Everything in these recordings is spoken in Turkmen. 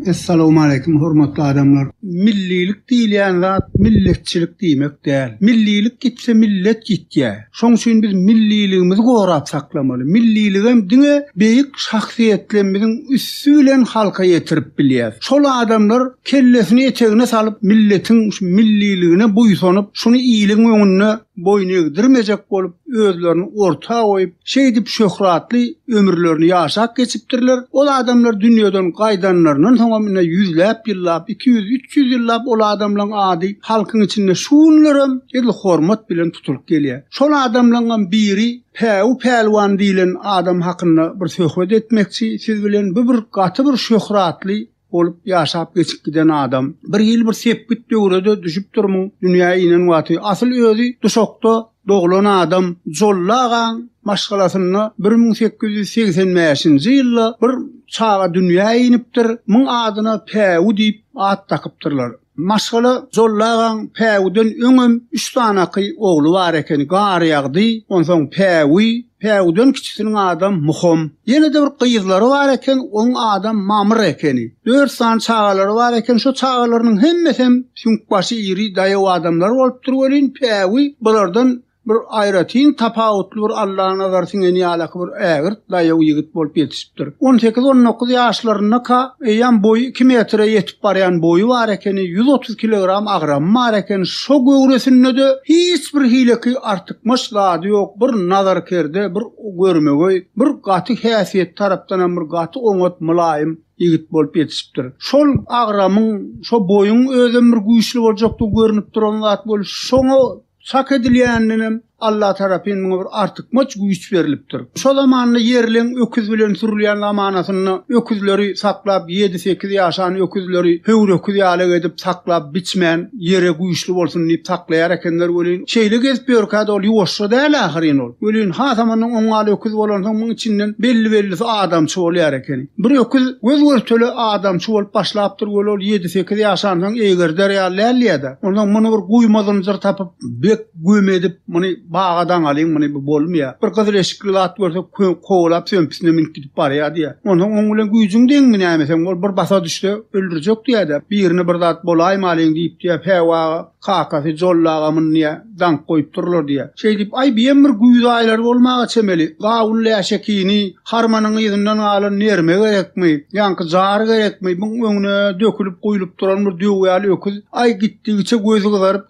Esselamu aleyküm hurmatly adamlar. Millilik diýilen zat milletçilik diýmek däl. Millilik gitse millet gitýär. Şoň üçin biz milliligimizi gorap saklamaly. Milliligem diňe beýik şahsiýetlerimiziň üssü bilen halka ýetirip bilýär. Şol adamlar kellesini etegine salyp milletiň milliligine buýsanyp, şunu iýiliň öňüne boyun egdirmejek bolup özlerini orta goýup şeýdip şöhratly ömürlerini ýaşap geçipdirler. Ol adamlar dünýäden gaýdanlarynyň tamamyna yüzläp ýyllap 200-300 ýyllap ol adamlaryň ady halkyň içinde şuunlarym edil hormat bilen tutulyp gelýär. Şol adamlaryň biri Päwwan diýilen adam hakynda bir söhbet etmekçi siz bilen bir gaty bir şöhratly olup ýaşap geçip giden adam. Bir ýyl bir sepgit döwrede düşüp durmun dünýä inen waty. Asyl özü duşokda doglan adam Jollagan maşgalasyny 1885-nji ýylda bir çağa dünýä inipdir. Muň adyna Päw diýip at takypdyrlar. Maşgala Jollagan Päwden öňüm 3 tanaky ogly bar ekeni gary ýagdy. Onsoň Päwden kiçikiniň adam Muhom. Ýene de bir gyýzlary bar eken, oň adam Mamyr ekeni. 4 san çagalary bar eken, şo çagalarynyň hemmesi süňkbaşy iri daýaw adamlar bolup durýan. Päwi bulardan bir aýratyn tapawutly bir Allahyň nazarsyna ýalaky bir ägir daýaw ýigit bolup ýetişipdir. 18-19 ýaşlaryna ýan boýy 2 metre ýetip barýan boýy bar ekeni, 130 kilogram agram bar ekeni, şo göwresinde de hiç bir hileki artykmaş zady ýok. Bir nazar kerde, bir görmegi, bir gaty häsiýet tarapdan bir gaty oňat mulaýym ýigit bolup ýetişipdir. Şol agramyň, şo boýuň özüm bir güýçli boljakdy görünip duran zat bolup şoňa sak edilýäninem Allah tarapyndan bir artykmaç güýç berilipdir. Şo zamanda ýerliň öküz bilen sürülýän zamanasyny öküzleri saklap 7-8 ýaşan öküzleri höwür öküz ýaly edip saklap biçmän ýere güýçli bolsun diýip saklaýar ekenler bolýan. Şeýle gezip ýörkäde ol ýoşsa däl ahyryn ol. Bolýan ha zamanyň oňaly öküz bolansoň muň içinden belli adamçy bolýar ekeni. Bir öküz göz görteli adamçy bolup başlapdyr bolup 7-8 ýaşandan eger derýärlärliýär. Ondan muny bir guýmadynyjyr tapyp bek güýmedip muny bağadan alayım bunu bolmaya. Bir kadar eşikli at görse kovulap sömpisine minip gidip baraya diye. Ondan bilen güýjüň deňmi nämesen ol bir basa düşse öldürecek diye de. Birini bir zat bolaýym alayım diýip diye Päwa kakasy Jollagamyn niye dank goýup durlar diye. Şeýdip ay biýen bir güýz aýlar bolmaga çemeli. Gawun läşekini harmanyň ýyzyndan alan nerme gerekmi? Ýanky jar gerekmi? Muň öňüne dökülüp goýulyp duran bir döwýäli öküz ay gitdigiçe gözü gyzaryp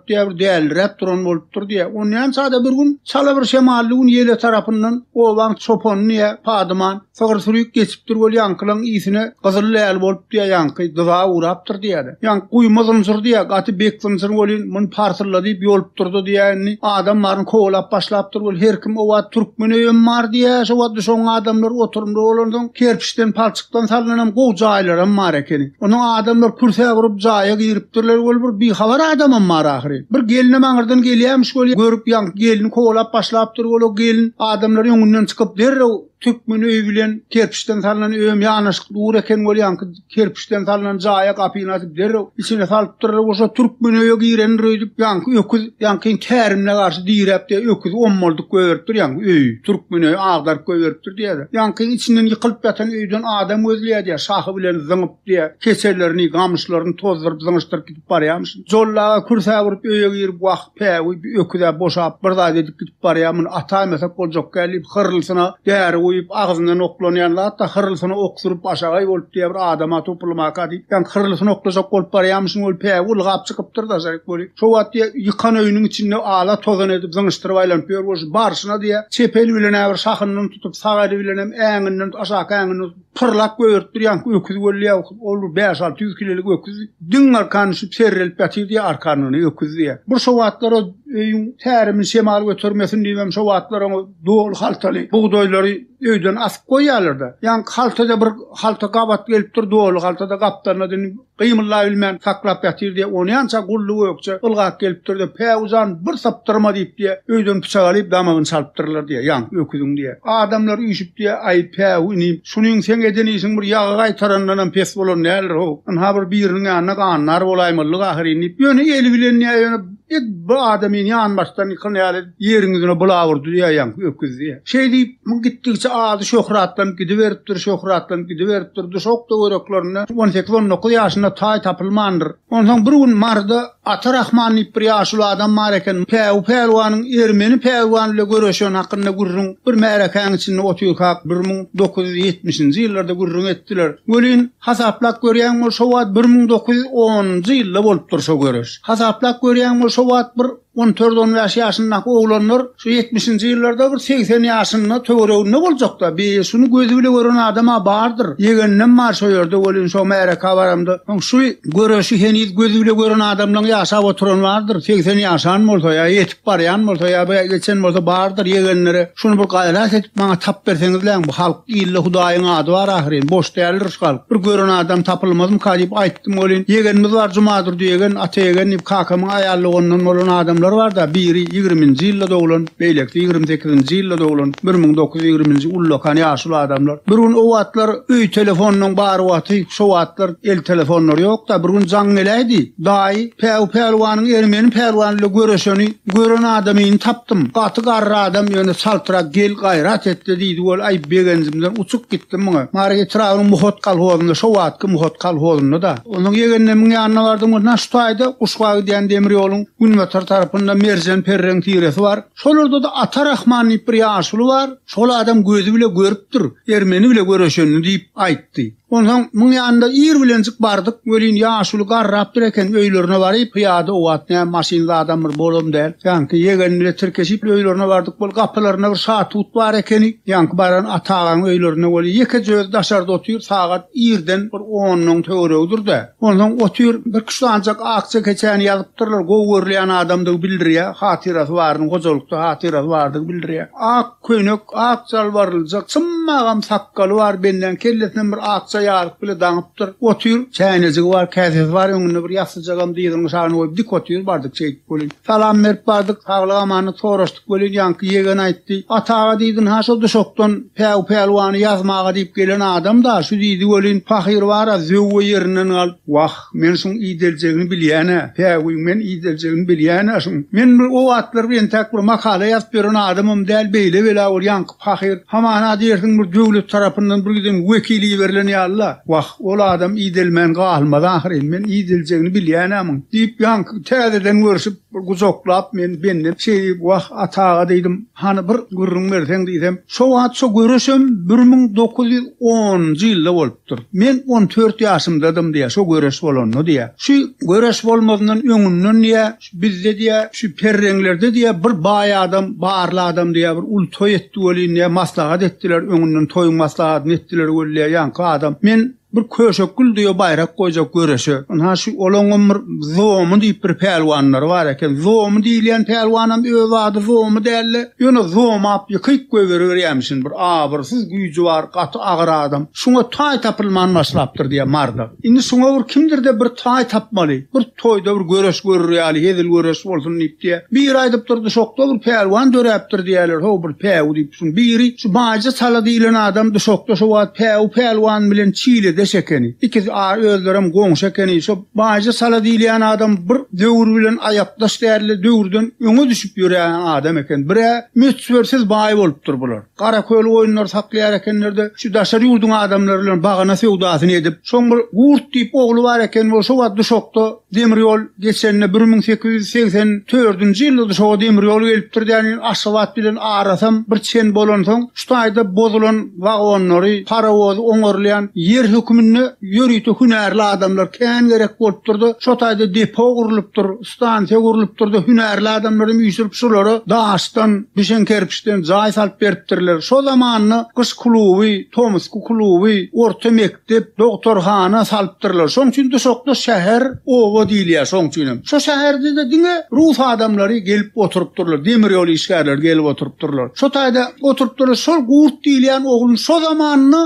diýe bir däldirip duran bolupdyr diye. Ondan sada bir gün çala bir şemalli gün ýele tarapyndan owan çoponyny padyman sagır sürüp geçipdir bol ýankylaň ýysyna gyzyllyl bolup diye ýanky dyza urapdyr diýe. Ýanky guýmazynjyr diye gaty beksinjyr bolýan muny parsyrlady diýip ýolup durdy diýeni adam baryn kowlap başlapdyr bol her kim owa türkmenem bar diye şo wagt şoň adamlar oturumda bolandan kerpiçden palçykdan salynan gow jaýlaram bar ekeni. Onu adamlar kursa gurup jaýa giripdirler bol bir habar adamam bar ahyry. Bir gelne maňyrdan gelýärmiş bol görüp ýanky gelini kowlap başlapdyr bol gelin adamlar ýöňünden çykyp derrew tükmüni öý bilen kerpiçden salynan öýüm ýanaşyk dur eken bolýan kerpiçden salynan jaýa kapyny açyp derrew içine salyp durlar bolsa türkmüni öýe giren röýdüp ýanky öküz ýanky tärimine garşy diýrep de öküz ommolduk göýeripdir ýanky öý türkmüni agdarp göýeripdir diýär. Ýanky içinden ýykylyp ýatan öýden adam özleýär diýär şahy bilen zyňyp diýär keçerlerini gamyşlaryny tozduryp zyňyşdyryp gidip barýarmyş. Jollaga kursa gurup öýe girip wagt Päwi öküze boşap bir zat edip gidip barýarmyň ataýmasak boljak gelip hyrlysyna däri goýup agzyndan oklanýanlar hatda hyrlysyna oksurup aşağı bolup diýär bir adama toplamaga diýip ýan hyrlysyna oklajak bolup barýarmyşyň ol Päwi ulgap çykypdyr da şeýle bolýar. Şo wagt ýykan öýüniň içinde ala tozan edip zyňyşdyryp aýlanyp ýörmüş barşyna diýär çepeli bilen bir şahyndan tutup sagary bilen hem äňinden aşağı äňinden pırlap göýürtdir ýanky öküz bolýar ol 5-600 kilolik öküz diň arkanyşyp serrelip ýatyr diýär arkanyny öküz diýär. Bu şo wagtlara öýüň tärimin şemal götürmesin diýmem şo wagtlara dol haltaly buğdoýlary öýden asyp goýýarlar da. Ýanky haltada bir halta gabat gelipdir dol haltada gaplarına Kıymılla bilmän saklap ýatyr diye onu ýança gullu ökçe ılgak gelipdir de Päwuzan bir saptırma diýip diye öýden pyçak alyp damagyny çalpdyrlar diye ýan öküdüň diye. Adamlar üýşüp diye ay Päwu ini şunyň sen edeniýsin bir ýaga gaýtarandan pes bolan näler o. Ha bir biriniň ýanyna ganlar bolaýmylyk ahyryny ýöne eli bilen ýöne bu adamyň ýan başdan ýykynýar ýeriňizine bulawurdy diye ýan öküz diye. Şey diýip mun gitdikçe ady şöhratlan gidiberipdir, şöhratlan gidiberipdir. Şok da göreklerini 18-19 ýaşynda tay tapylmandyr. Ondan bir gün marda Atarahman bir ýaşly adam bar eken Päwu Pälwanyň ermeni Pälwan ile görüşen hakynda gurrun bir märekäň içinde otuýak 1970-nji ýyllarda gurrun etdiler. Welin hasaplap görýän bolsa 1910-njy ýylda bolup dursa görüş. Hasaplap görýän bolsa bir 14-15 ýaşyndaky oglanlar şu 70-nji ýyllarda bir 80 ýaşynda töwereginde boljakda. Bir şunu gözü bile gören adama bardyr. Ýegenden mar şo ýerde welin şo märekä baramdy. Şu görüşi heniz gözü bile gören adamlaryň ýaşap oturan bardyr. 80 ýaşan bolsa ýa ýetip barýan bolsa ýa geçen bolsa bardyr ýegenleri. Şunu bir gaýrat etip maňa tap berseňizler bu halk illa Hudaýyň ady bar ahiryn boş däldir şal. Bir gören adam tapylmazmy kaýyp aýtdym welin. Ýegenimiz bar jumadyr diýen ata ýegen kakamy aýallygyndan bolan adam var da biri 20-nji ýylda doglan, beýlekde 28-nji ýylda doglan, 1920-nji ullakan ýaşly adamlar. Bir gün o wagtlar öý telefonynyň bary wagty, şo wagtlar el telefonlary ýok da bir gün jaň gelädi. Daý Päwu Pälwanyň ermeni Pälwan ile görüşeni gören adamyny tapdym. Gaty garry adam ýöne saltyrak gel gaýrat etdi diýdi. Ol ay begenzimden uçup gitdim muňa. Mara Trawyň Muhot kalhozunda şo wagtky Muhot kalhozunda da. Onuň ýegenleriň ýanyna bardym, naştaýda Uşgagy diýen demir ýoluň Günmetar tarapynda merzen perren tiresi var. Şolarda da Atarahman bir ýaşly var. Şol adam gözü bile görüpdir. Ermeni bile görüşeni diýip aýtdy. Ondan mun ýanynda ýer bilen çyk bardyk. Welin ýaşly garrapdyr eken öýlerine baryp ýa-da o wagtda maşynda adam bir bolum däl. Ýanky ýegen bile tirkeşip öýlerine bardyk. Bol gapylaryna bir saat tut bar ekeni. Ýanky baran atagan öýlerine bol ýeke jöz daşarda otyr sagat 1-den bir 10-nyň töweregdir da. Ondan otyr bir kişi ancak akça geçen ýazypdyrlar. Gowurlayan adamdy bildirýär. Hatyrasy baryň gojolukda hatyrasy bardyk bildirýär. Ak köynök, ak salbarlyjak, sımmagam sakkaly bar benden kellesinden bir akça ýaryp bile daňypdyr. Otyr çäynejigi bar, käsesi bar, öňünde bir ýassyjagam diýdiň şany goýup dik otyr bardyk çeýip bolýan. Salam berip bardyk, saglyk amany soraşdyk bolýan. Ýanky ýegen aýtdy. Ataga diýdin ha şol duşokdan Päwu Pälwany ýazmaga diýip gelen adam da şu diýdi bolýan. Pahyr bar, zöwü ýerinden al. Wah, men şoň iýdeljegini bilýän. Päwu men iýdeljegini bilýän. Men o wagtlar bilen tek bir makala ýazyp beren adamym däl beýle bela bolýan. Pahyr hamana diýersiň bir döwlet tarapyndan bir giden wekili berilen ýalla. Wah, ol adam iýdelmen galmadan ahiryn men iýdeljegini bilýänäm diýip ýanky täzeden görüşüp guzoklap men bendim şey wah ataga diýdim. Hani bir gurrun berseň diýsem, şo wagt şo görüşüm 1910-njy ýylda bolupdyr. Men 14 ýaşymdadym diýe şo görüş bolany diýe. Şu görüş bolmazyndan öňünden diýe bizde diýe şu perrenglerde diýe bir baý adam, barly adam diýe bir ul toý etdi bolýan, maslahat etdiler, öňünden toýun maslahatyny etdiler bolýar ýanky adam. Men bir köşekgül diýe bayrak goýjak görüşe. Ha şu olaňym bir zomy diýip bir pälwanlar bar eken. Zomy diýilen pälwanam öýe wady zomy dälle. Ýöne zomy ap ýykyp goýberýärmişin bir abyrsyz güýji bar, gaty agyr adam. Şuňa taý tapylman başlapdyr diýe marda. Indi şuňa bir kimdir de bir taý tapmaly. Bir toýda bir görüş görýärli, hedil görüş bolsun diýip diýe. Bir aýdyp durdy şokda bir pälwan döräpdir diýerler. Ho bir Päwu diýip şuň biri şu baýja sala diýilen adam şokda şu wagt Päwu pälwan bilen Çilede şekeni. İkiz özlerim goň şekeni. Şo baýja sala diýilen adam bir döwür bilen aýapdaş därli döwürden öňe düşüp ýören adam eken. Bire mütswersiz baý bolupdyr bular. Garaköl oýunlar saklaýar ekenlerde şu daşary ýurduň adamlary bilen bagana sewdasyny edip şoň bir gurt diýip ogly bar eken bol şo wagt şokda demir ýol geçenne 1884-nji ýylda şo demir ýol gelipdir diýen aşawat bilen arasam bir çen bolan soň şu taýda bozulan wagonlary parawoz oňorlayan ýer hükümünü yürüytü hünerli adamlar kän gerek bolup durdy. Şo taýda depo gurulypdyr, stansiýa gurulypdyr da hünerli adamlaryň üýsürip şolary daşdan, bişen kerpiçden jaý salyp beripdirler. Şo zamanyny kış kluby, Tomus kluby, orta mektep, doktorhana salypdyrlar. Şoň üçin de şokda şäher owa diýilýär şoň üçin. Şo şäherde de diňe Rus adamlary gelip oturypdyrlar, demir ýol işgärler gelip oturypdyrlar. Şo taýda oturypdyrlar, şol gurt diýilen ogluň şo zamanyny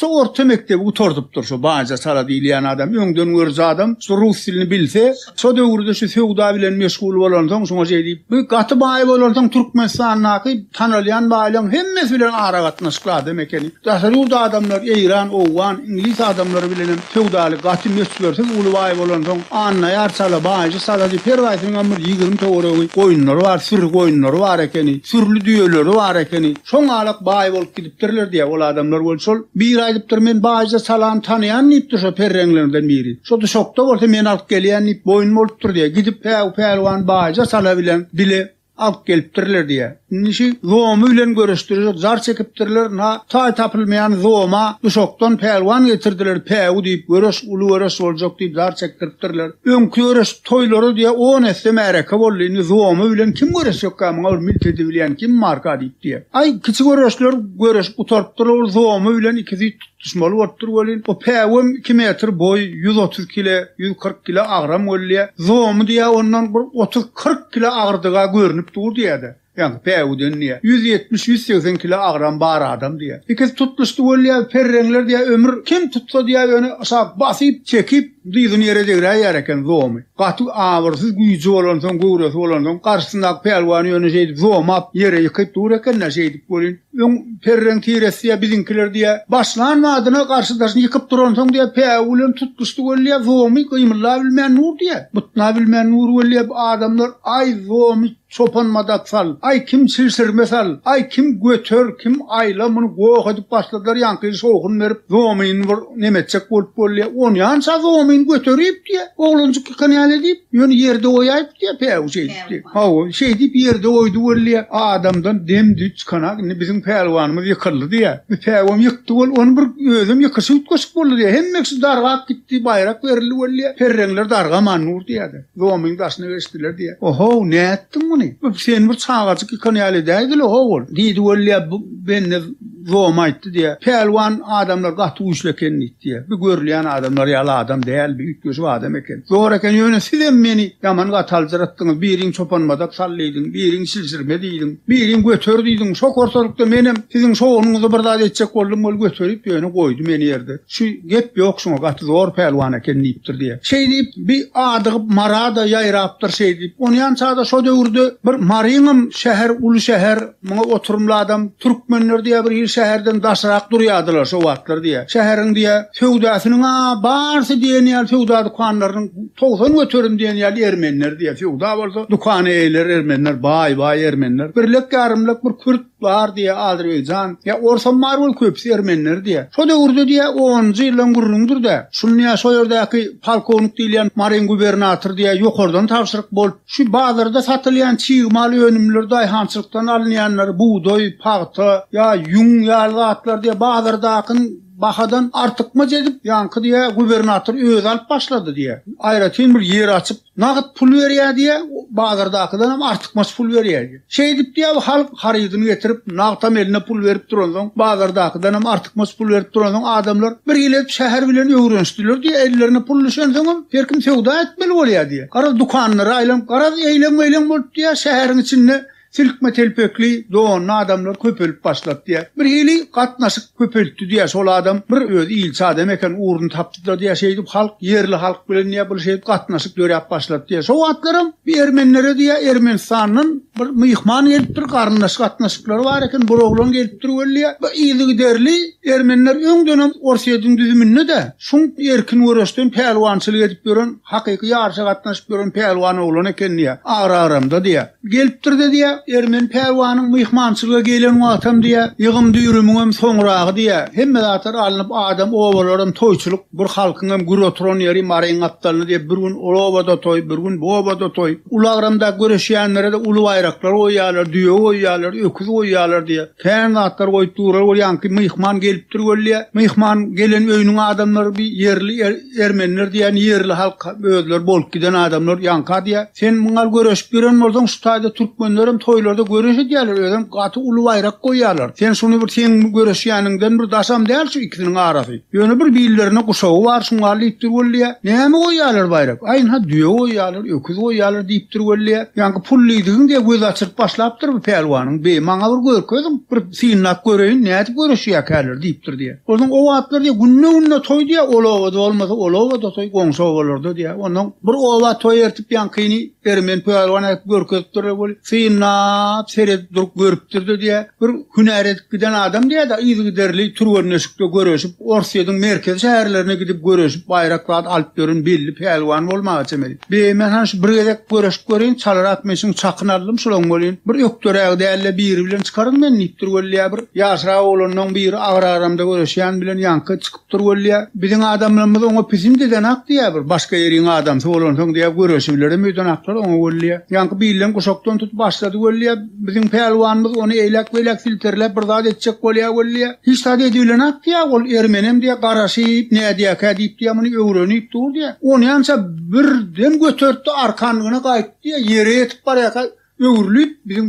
orta mektep oturdy. bozup şu baýja sala diýilýän adam, öňden görjä adam, şu rus dilini bilse, şo döwürde şu fewda bilen meşgul bolansoň, şoňa jeýdi. Bu gaty baý bolansoň Türkmenistanyňky tanalýan baýlaryň hemmesi bilen ara gatnaşyklar demek eni. Daşarurda adamlar Eýran, Owgan, İngiliz adamlary bilen fewdaly gaty meşgulörsiz uly baý bolansoň, annaýar sala baýja sala diýip perwaýsyň amyr 20 togry goýunlary bar, sür goýunlary bar ekeni, sürlü düýeleri bar ekeni. Şoň alak baý bolup gidipdirler diýe ol adamlar bolşol. Bir aýdypdyr men baýja salan tanıyan nipdir şo perrenglerinden biri. Şo da şokda bolsa men alıp gelýän nip boyun bolupdyr diýe. Gidip päwpan baýja sala bilen bile alıp gelipdirler diýe. Nişi zoğumu bilen görüşdürüp zar çekipdirler. Na tay tapılmayan zoğuma bu şokdan päwpan getirdiler. Päw diýip görüş ulu görüş boljak diýip zar çektiripdirler. Öňkü görüş toýlary diýe 10 esse märeke boldy. Zoğumu bilen kim görüş ýokka maňa miltedi bilen kim marka diýip diýe. Ay kiçik görüşler görüş utarpdylar zoğumu bilen ikisi tutuşmaly bolupdyr bolýan. O päwüm 2 metr boy 130 kilo 140 kilo agram bolýar. Zoğumu diýe ondan 30-40 kilo agyrdyga görünüp dur diýdi. Yani päwden niye 170-180 kilo agram bar adam diye. İkisi tutmuştu bolýar perrenler diye ömür kim tutsa diye öne aşağı basyp çekip diýdin ýere degräýär eken zoğumy. Gaty awyrsyz güýji bolansoň, göwresi bolansoň garşysyndaky päwany ýöne jeýdip zoğmap ýere ýykyp dur eken näşeýdip bolýan. Öň perren tiresi bizinkiler diye başlanmadyna garşydaşyny ýykyp duransoň diye päwlen tutmuşdy bolýar zoğumy gymyla bilmän nur diye. Butna bilmän nur bolýar adamlar ay zoğumy çopanmadak sal, ay kim silsirme sal, ay kim götür, kim ayla bunu goğ edip başladılar yankıyı soğukun verip zoğumayın nemetçek bolup bolýar. On yansa zoğumayın götürüp diye, oğluncuk yıkanyan edip, yönü yerde oyayıp diye päw şey diye. Hava şey deyip yerde oydu bolýar. Adamdan demdi çıkanak, bizim päwvanymız yıkıldı diye. Päwvam yıktı bol, onu bir özüm yıkısı ütköşük boldy diye. Hemmeksi darga gitti, bayrak verildi bolýar. Perrenler darga manur diye. Zoğumayın daşına geçtiler diye. Oho ne ettin sen bir çağacık yıkanyalı değildi o diýdi bolýar ben ne zoğmaytdy diye. Päwwan adamlar gatı uçlekenlik diye. Bir görülýän adamlar ýaly adam değil, bir ütköşü adam eken. Zor eken ýöne sizem meni yaman gataljaratdyňyz, biriň çopanmadak sallydyň, biriň silsirmediň, biriň götürdiň. Şok ortalykda menem siziň şoğunuňyzy bir zat etjek boldum, ol götürip ýöne goýdy meni ýerde. Şu gep ýok şoňa gatı zor päwwan eken diýipdir diye. Şey diýip bir adygyp marada ýaýrapdyr şey diýip. Onu ýançada şo döwürde bir Mariňym şäher, ulu şäher, muňa oturumly adam türkmenler diye bir şäherden daşarak durýardylar şo wagtlar diye. Şäheriň diye fewdasynyň barsy diýenýär fewda dukanlarynyň 90 götürüm diýenýär ermenler diye. Fewda bolsa dukany eýler ermenler, baý ermenler. Birlik garymlyk bir Kürt bar diye Azerbaýjan ya orsamar bol köpsi ermenler diye. Şo döwürde diye 10-njy ýylyň gurrundur da. Şunya şo ýerdeki polkownik diýilen Marin gubernator diye ýokardan tapşyryk bolup şu bazarda satylýan çiğmal önümlerde ayhançılıktan alınyanlar, buğday, paxta, ya yun, yalgatlar diye bazardakın bahadan artıkma edip yankı diye gubernator öz alıp başladı diye. Ayrıca bir yer açıp nağıt pul veriyor diye bazardakıdan hem artıkması pul veriyor diye. Şey edip diye halk harıydını getirip nağıtam eline pul verip durandan bazardakıdan hem artıkması pul verip durandan adamlar bir ilet şehir bilen öğrençtiler diye ellerine pul düşensen her kim fevda etmeli oluyor diye. Karaz dukanları aylan, karaz eylem bolup diye şehrin içinde silkme telpekli doğanlı adamlar köpölüp başladı diye. Bir hili katnaşık köpölüttü diye sol adam bir öz ilçe adam eken uğrunu taptılar diye şey edip halk, yerli halk bilen niye bir şey katnaşık dörüp başladı diye. So atlarım bir Ermenlere diye Ermenistan'ın bir mihman geliptir, karınlaş katnaşıkları var eken bir oğlan geliptir öyle. İyili giderli Ermeniler ön dönem Orsiye'din düzümünü de şun erkin uğraştığın pelvansılık edip gören, hakiki yarışa katnaşıp gören pelvan oğlan eken niye. Aramda diye. Geliptir de diye Ermen päwanyň mihmançylyga gelen wagtam diye ýygym düýrümüň soňragy diye hemme zatar alınıp adam owalarym toýçuluk bir halkyň hem gür oturan ýeri Mariň aptalyny diye bir gün olawada toý, bir gün bowada toý. Ulagramda göreşýänlere de ulu baýraklar oýýarlar, düýe oýýarlar, öküz oýýarlar diye. Kän zatlar goýup durar bolýanky mihman gelip durýar. Mihman gelen öýüniň adamlary bir yerli Ermenler diýen yerli halk özleri bolup giden adamlar ýanka diye. Sen muňa göreşip bilen bolsaň şu taýda türkmenlerim toylarda göreşe diýerler, ödem gaty ulu bayrak goýarlar. Sen şunu bir sen göreşýäniňden bir dasam däl şu ikisiniň arasy. Ýöne bir biýillerine guşagy bar, şuňa liýipdir bolýar. Näme goýarlar bayrak? Aýna düýe goýarlar, öküz goýarlar diýipdir bolýar. Ýa-ni pullydygyň diýe göz açyp başlapdyr bu pelwanyň. Be maňa bir görkezim, bir synnak göreýin, näde göreşýärler diýipdir diýe. Onuň o wagtlar diýe günne toy diýe, olawada bolmasa olawada toy goňşa bolardy diýe. Onuň bir owa toy ertip ýankyny ermen pelwana görkezipdir bol. Synnap sered durup görüpdirdi diýe. Bir hüneret giden adam diýe da ýygyderli turgörneşikde göreşip Orsiýadyň merkez şäherlerine gidip göreşip bayraklar alyp görün belli pelwan bolmagy çemeli. Be men haş bir gezek göreşip görýin, çalarak meşin çakynarlym şolaň bolýan. Bir ýokdöräg dälle biri bilen çykaryn men nipdir bolýar bir. Ýaşra oglanyň biri agraramda göreşýän bilen ýanky çykypdyr bolýar. Biziň adamlarymyz oňa pisim deden ak diýär bir. Başga ýeriň adamsy bolansoň diýip göreşipler, meýdan aklar oňa bolýar. Ýanky bilen guşakdan tutup başlady bolýar. Biziň pelwanymyz ony eýlek filtrelep bir zat etjek bolýar. Hiç taýda edilen ak diýär, ol ermenem diýe garaşyp, näde diýe diýip diýär, muny öwrenip dur diýär. Ony ýança birden götürdi arkanlygyna gaýtdy, ýere ýetip barýar, öwrülip biziň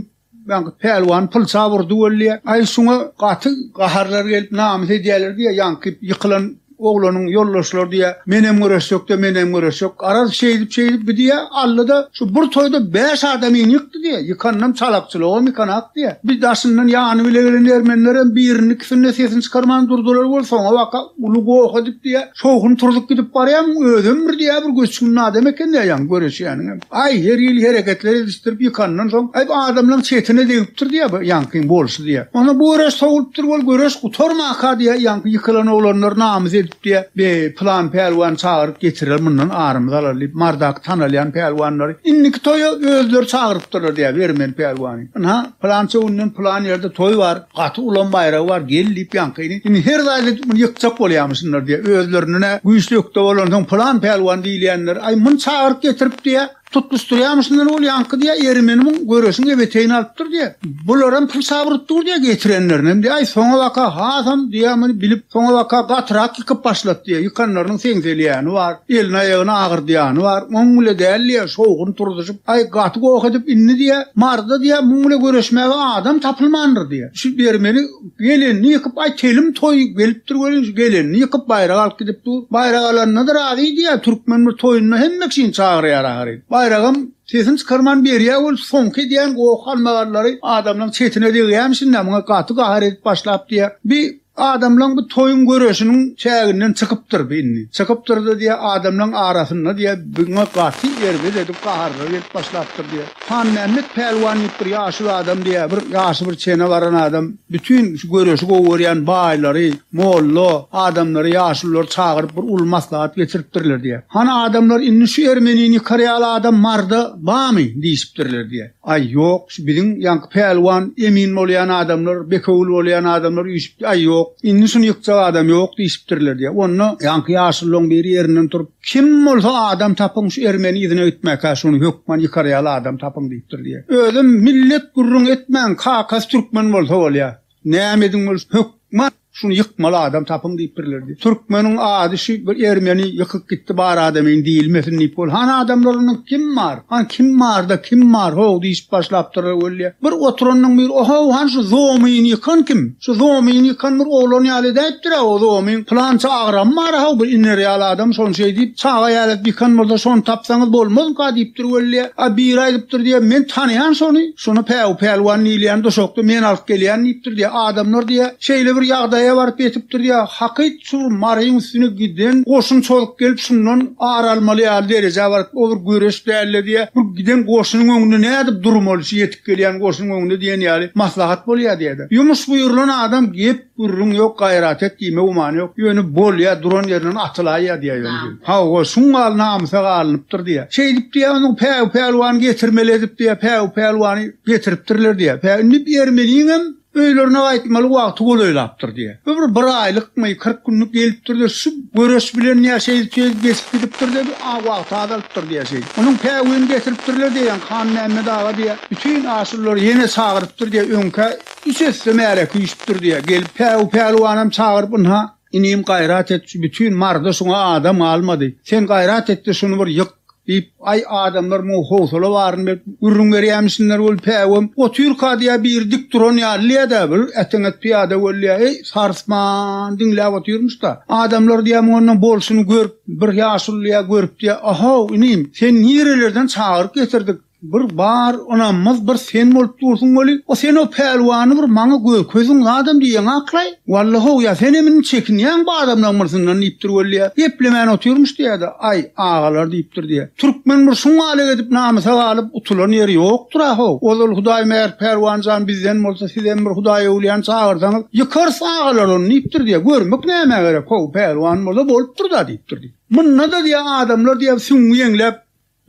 ýanky pelwan pylça burdy bolýar. Aý şuňa gaty gaharlar gelip namysy diýerler diýär, ýanky ýykylan oglanyň ýollaşlar diýär, menem göreşjok, araz şeýdip diýär, allyda şu bir toyda 5 adamy ýykdy diýär, ýykanyň çalakçylygy mekanak diýär. Bir daşyndan ýany bile gelen ermenlerin birini kisine sesini çykarman durdular bolsa, o waka ulugo okyp diýär, şoğun turdup gidip barýam, özüm bir diýär, bir göçkün adam eken diýär, göreşýäniň. Ay her ýyl hereketleri edip ýykanyň soň, ay adamlaryň çetine degipdir diýär, ýankyň bolşy diýär. Ona bu göreş sowulupdyr bol, göreş gutarmaka diýär, ýanky ýykylan oglanlar namyzy diye bir plan pelwan çağırıp getirir bundan arımız alarlayıp mardak tanalayan pelwanları inniki toyu özleri çağırıptırlar diye vermen pelwanı. Ha plança onun plan yerde toy var, katı ulan bayrağı var, gelip yankayını inni her zayda yıkacak bolýamyşlar diye özlerine güýçlükde bolan plan pelwan diýilýänler ay mun çağırıp getirip diye tutuşturýamyşlar ol ýankı diýe ermeniň göreşiňe beteýin alypdyr diýe. Bularam pul sabrypdyr diýe getirenlerinem diýe. Ay soňa waka hasam diýämini bilip soňa waka gatrak ýykyp başlap diýe. Ýykanlaryň seňzelýäni bar, elini aýagyna agyrdyýany bar. Muňle däl şoğun turduşyp ay gaty gok edip inni diýe. Marda diýe muňle göreşmäge adam tapylmandyr diýe. Şu ermeni gelenini ýykyp ay telim toy gelipdir gören gelenini ýykyp bayrak alyp gidip dur. Bayrak alanyna da razy diýe. Türkmen bir toyuny hemmekçin çağırýar ahary. Bayragam sesin çykarman berýär, ol soňky diýen gok almagarlary adamlaryň çetine degýärmişin, näme gaty gahar edip başlap diýe. Bir adamlaryň bu toyun göreşiniň çäginden çykypdyr binni. Çykypdyrdy diýe adamlaryň arasynda diýe büňe gaty ýerde edip gaharlar edip başlapdyr diýe. Hannamet pelwan bir ýaşy adam diýe, bir ýaşy bir çene baran adam bütün şu göreşi gowurýan baýlary, mollo adamlary ýaşylar çağırıp bir ul maslahat geçiripdirler diýe. Hana adamlar inni şu ermenini karýaly adam marda bamy diýipdirler diýe. Ay ýok, şu biziň ýanky pelwan emin bolýan adamlar, bekeul bolýan adamlar ýüşip ay ýok, inni şunu ýykjak adam ýok diýipdirler diýe. Onu ýanky ýaşylyň bir ýerinden turup kim bolsa adam tapyň şu ermeni ýüzüne ötmäkä şunu hökman ýykarýaly adam tapyň diýipdir diýe. Özüm millet gurrun etmän kakas türkmen bolsa bolýar. Näme ediň bolsa hökman şunu ýykmaly adam tapyň diýipdirler diýe. Türkmeniň ady şu bir ermeni ýykyp gitdi bar adamyň diýilmesin diýip bol. Han adamlaryň kim bar? Han kim barda kim bar? Ho diýip başlapdyr bolýar. Bir oturanyň bir oho han şu zoomyny ýykan kim? Şu zoomyny ýykan bir oglany ýaly diýipdir, o zoomyň plança agram bar ha bir innerýaly adam şonu şey diýip çağa ýaly ýykan bolsa şonu tapsaňyz bolmaz ka diýipdir bolýar. A bir aýdypdyr diýe men tanıyan şonu pelwan diýilýän doşokdy men alyp gelýän diýipdir diýe. Adamlar diýe şeýle bir ýagdaý varıp etipdir ya, hakyt şu maryň üstüne giden goşun çolup gelip şundan aralmaly ýaly derejä varıp olur göreş dälle diye. Bu giden goşunyň öňünde nädip durmaly, ýetip gelýän goşunyň öňünde diýen ýaly maslahat bolýar diýdi. Ýumuş buyurulan adam gep gurrun ýok, gaýrat et diýme umany ýok. Ýöne bolýar, duran ýerinden atylýar diýe ýöne. Ha o şuňal namsa galynypdyr diýe. Şeýdip diýe onuň pelwan getirmeli edip diýe, pelwany getiripdirler diýe. Nip ermeliňem öýlerine aýtmaly wagty golaýlapdyr diýe. Bir aýlykmy 40 günlük gelipdir diýe, şu göreş bilen ýaşaýy geçip gidipdir diýe, wagty azalypdyr diýe şeý. Onuň päwini getiripdirler diýe, kan näme daga diýe. Bütün aşylar ýene çağırıpdyr diýe, öňkä üçesi märek ýyşipdir diýe. Gelip pelwanam çağırıp ha inim gaýrat et, bütün marda şuňa adam almady. Sen gaýrat etdi şunu bir ýyk deyip ay adamlar mu howsala barın ürün berýärmişler ol päwem o Türka diýe bir dik duran ýaly da bir etenet piýada bolýar sarsman dinläp oturmuş da adamlar diýe onun bolsuny görüp bir ýaşullyğa görüp diýe aha inim sen nirelerden çağırıp getirdik bir bar onamaz bir sen bolup dursun boli o sen o pelwany bir maňa gözüň adam diýen aklay wallahi ya sen emin çekinýän bu adamlar mırsından iptir bolýar eplemen oturmuş diýdi ay ağalar diýipdir diýe türkmen bir şuňa edip namysa alyp utulan ýeri ýokdur ha ol Hudaý meýer pelwanjan bizden bolsa sizden bir Hudaý uliýan çağırsaňyz ýykarsa ağalar onu iptir diýe görmek näme gerek o pelwan bolsa bolupdyr da diýipdir diýe munna da diýe adamlar diýe süňü ýeňlep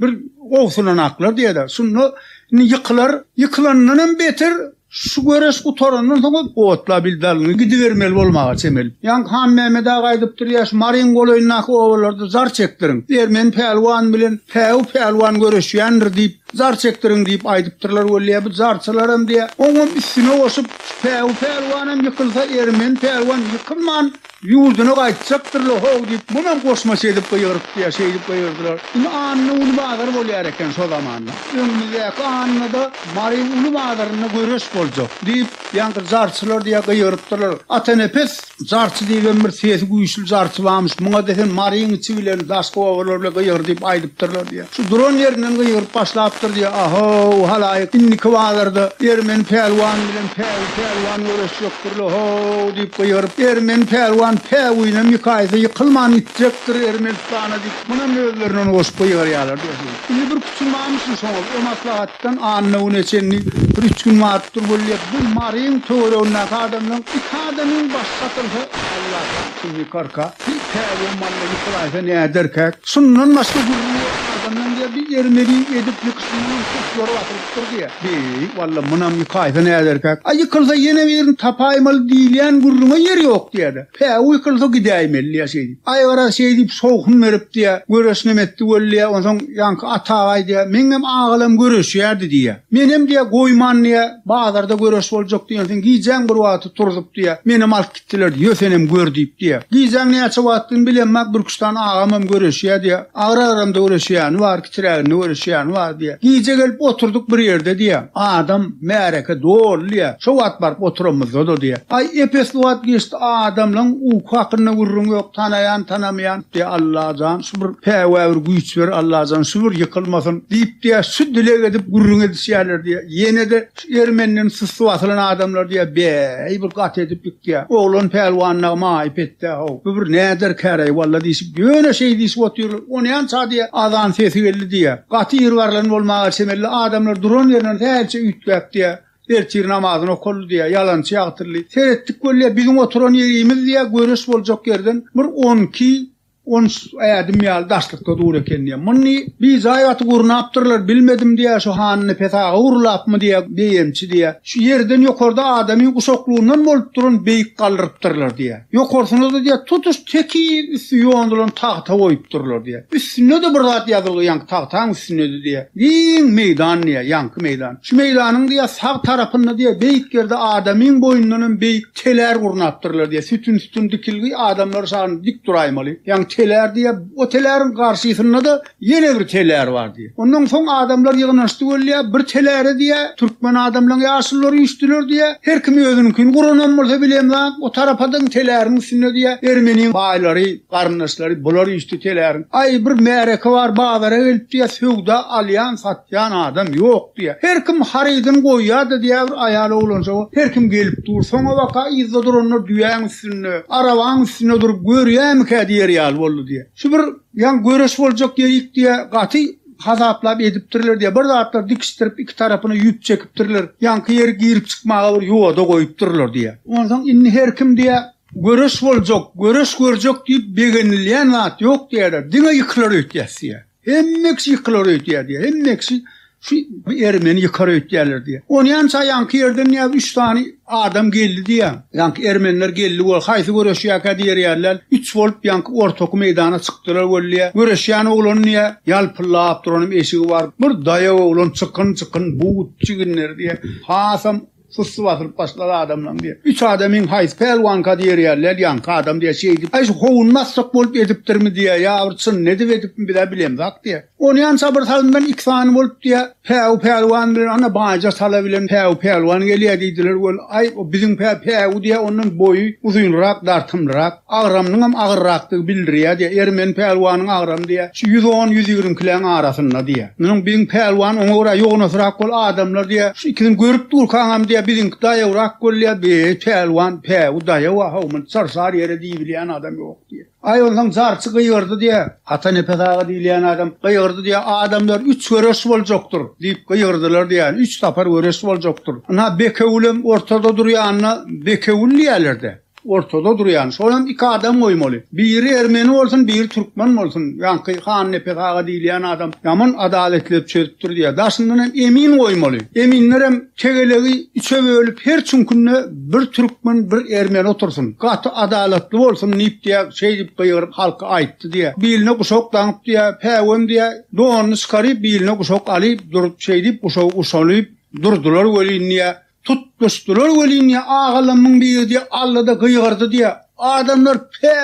bir oğsulan aklar diye de şunu yıkılanından beter şu göres kutoranın sonra otla bildalını gidivermeli olmağa çemeli. Yan Han Mehmet Ağa edipdir yaş marin goloynak oğullarda zar çektirin. Ermen pelwan bilen pelwan görüşýändir deyip zar çektirin deyip aydıptırlar öyle bu zarçılarım diye. Onun üstüne osup pelwanım yıkılsa ermen pelwan yıkılman yurduna qaytsaktır lo ho deyip bunam koşmaş edip koyurup diye şey edip koyurdular. Unu anna unu bağır bolýar eken şo zamanla. Öňündeki anna da marin unu bağırını görüş boljak deyip ýa-da zarçylar diye koyurupdylar. Atanepes zarçy diýen bir sesi güýçli zarçy barmış. Muňa desen marin içi bilen daşkowalar bilen koyur deyip aydypdyrlar diye. Şu duran ýerinden koyurup başlapdyr diye. Aho halaýyk inni kawalarda ermen pelwan bilen pelwan görüşýekdir lo ho deyip koyurup ermen pelwan päwüne mikaýda ýykylman itjekdir Ermenistana diýip muna möwlerden oşup goýarýarlar diýip. Indi bir küçülmämişsin şoňa o maslahatdan anna uny çenni bir 3 gün wagtdyr bolýar. Bu maryň töweregine adamlaryň ikadamyň başgatyrsa Allah şunu karka bir päwüm malla ýykylaýsa näderkek. Şundan başga adamlaryň diýe bir ermeli edip ýyksynyň tutýary atyrypdyr diýe. Walla munam ýykaýsa näderkek. Ýykylsa ýene birini tapaýmaly diýilýän gurruna ýer ýok diýdi. Uykıldı gidäýmeli ýaşaýdy. Aýwara şeýdip soğukun berip diýe, göresnem etdi bolýar, onsoň ýanky ataýy diýe, meňem agalym göreşýärdi diýe. Menem diýe goýman diýe, bazarda göreş boljak diýen, giýjäň bir wagty turdup diýe, menem alyp gitdiler diýe, senem gör diýip diýe. Giýjäň näçe wagtyny bilenmek bir kuşdan agamam göreşýär diýe, agra-aramda göreşýän bar, kiçirägini göreşýän bar diýe. Giýje gelip oturduk bir ýerde diýe. Adam märeke dolýar. Şo wagt barıp oturamyzda da diýe. Ay epes wagt geçdi adamlaň hakkında vurrun yok tanayan tanamayan diye Allah'dan şu bir päwäwir güýç ber Allah'dan şu bir yıkılmasın deyip diye şu dile edip vurrun edişýärler diye yine de Ermeniň sısy asylan adamlar diye bir gat edip diye oğlun pelwanna maýyp etdi o bir näder käre walla diýip ýöne şey diýip otur onu ýança diye azan sesi geldi diye gatyr barlan bolmagy semelli adamlar duran ýerden täçe ütläp diye Erçir namazını okullu diye yalançı yağtırlı. Seyrettik böyle bizim oturan yerimiz diye görüş boljak yerden bir 10 adım yal daşlıkta dur eken diye. Munni biz ayatı gurnaptırlar bilmedim diye şu hanını petağı urlap mı diye beyemçi diye. Şu yerden yukarıda adamın uşakluğundan bolup durun beyik kaldırıptırlar diye. Yukarısında da diye tutuş teki üstü yoğundulan tahta koyuptırlar diye. Üstüne de bir zat yazılı yankı tahtağın üstüne de diye. Din meydan diye yankı meydan. Şu meydanın diye sağ tarafında diye beyik yerde adamın boynunun beyik teler gurnaptırlar diye. Sütün dikilgi adamlar sağını dik duraymalı. Yankı teler diye o telerin karşısında da yine bir teler var diye. Ondan sonra adamlar yığınlaştı bolýar bir teleri diye Türkmen adamlaryň ýaşyllary üstüler diye her kim özüninkini guranan bolsa bilemem o tarapadan telerin üstüne diye Ermeniň baýlary garnaşlary bular üstü telerin ay bir märeke var bazara gelip diye söwda alýan satýan adam ýok diye her kim harydyn goýýardy diye aýaly bolansa her kim gelip dursa o waka izde duranlar düýäň üstüne arabaň üstüne durup görýärmi diýer diye. Şu bir yan görüş boljak ýerik diye gaty hazaplap edipdirler diye. Bir zatlar dikiştirip iki tarapyny ýüp çekipdirler. Yanky ýer girip çykmagy bir ýoda goýupdyrlar diye. Ondan inni her kim diye görüş boljak, görüş görjek diýip begenilýän zat ýok diýerler. Diňe ýyklar ötýäsi. Hemmeksi ýyklar ötýär diye. Hemmeksi şu Ermeni ýykar ötýärler diye. Onu ýança yanky ýerden ýa 3 tane adam geldi diye. Yanky Ermeniler geldi bol haýsy görüşýär diýerler. 3 bolup yanky ortak meydana çykdylar bolýar. Görüşýän oglan niýe ýalpylap duran eşigi bar. Bir daýa oglan çykyn buut çyginler diye. Hasam Fıssı batırıp başladı adamla diye. Üç adamın hayız pelvanka diye yerler yanka adam diye şey edip. Ay hovunmazsak bolup ediptir mi diye ya vurtsun ne de edip mi bile bilem bak diye. Onu yan sabır salından iksanı bolup diye pelvan bir ana bağıca salabilen pelvan geliyor dediler. Ay o bizim pel diye onun boyu uzunrak dartımrak ağramının hem ağırraktı bildiriyor diye. Ermen pelvanın ağram diye. Şu 110-120 kilo'nun arasında diye. Onun bizim pelvan ona uğra yoğun oturak kol adamlar diye. Şu ikinin görüp durkanam diye bizim daya uğrak kol diye bir pelvan daya uğra sarsar yere diyebilen adam yok diye. Ay ondan zarçı kıyırdı diye. Ata nefes ağı diyen adam kıyırdı diye. Adamlar 3 öres olacaktır deyip kıyırdılar diye. 3 tapar öres olacaktır. Ana bekevulem ortada duruyor anna bekevul diyerlerdi. Ortada duruyor. Sonra iki adam koymalı. Biri Ermeni olsun, biri Türkmen olsun. Yani Han nefes ağı diyen adam. Yaman adaletli çözüptür diye. Daşından hem emin koymalı. Eminler hem tegeleri içe bölüp her çünkünne bir Türkmen, bir Ermeni otursun. Katı adaletli olsun neyip diye şey deyip kıyırıp halka aitti diye. Biline kuşak danıp diye, pevem diye doğanını çıkarıp biline kuşak alıp durup şey deyip kuşalayıp durdular böyle niye. Tutmuştular öyle ağalamın bir diye Allah da kıyırdı diye. Adamlar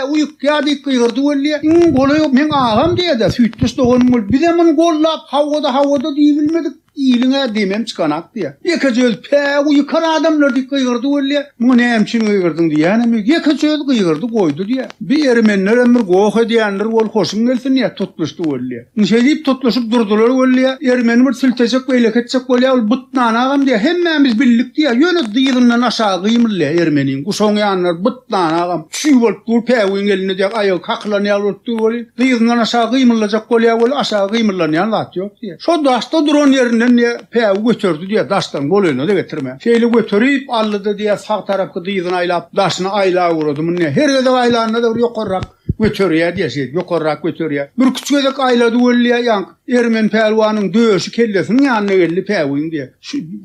uyuk ya diye kıyırdı öyle. Golay men ağam diye de sütmüş de onun bir de men gollap havada diye bilmedik. İyiline demem çıkanak diye. Yekacöz uyukar adamlar diye kıyırdı öyle. Bu ne emçin kıyırdın diye. Yani yekacöz kıyırdı koydu diye. Bir Ermeniler emir goğu diyenler ol hoşun gelsin diye tutmuştu öyle. Şey deyip tutmuşup durdular öyle. Ermeni bir siltecek böyle ketecek öyle. Bıtnan ağam diye. Hemmemiz birlik diye. Yöne dıyırından aşağı kıyımırlı Ermeni'nin. Kuşon yanlar bıtnan ağam. Şu olup dur pevin eline diye. Ayağı kaklanıyor olup dur öyle. Dıyırından aşağı kıyımırlayacak öyle. Aşağı kıyımırlanıyor lat yok diye. Şu daşta duran yerine ne pev götürdü diye daştan golunu da getirme. Şeyli götürüp aldı diye sağ tarafı dıyızını aylap daşını aylağa vurdu mu ne? Her yerde aylağına da yukarrak götürüyor diye şey yukarrak götürüyor. Bir küçük ayladı öyle yank. Ermen pelvanın döşü kellesinin yanına geldi pevin diye.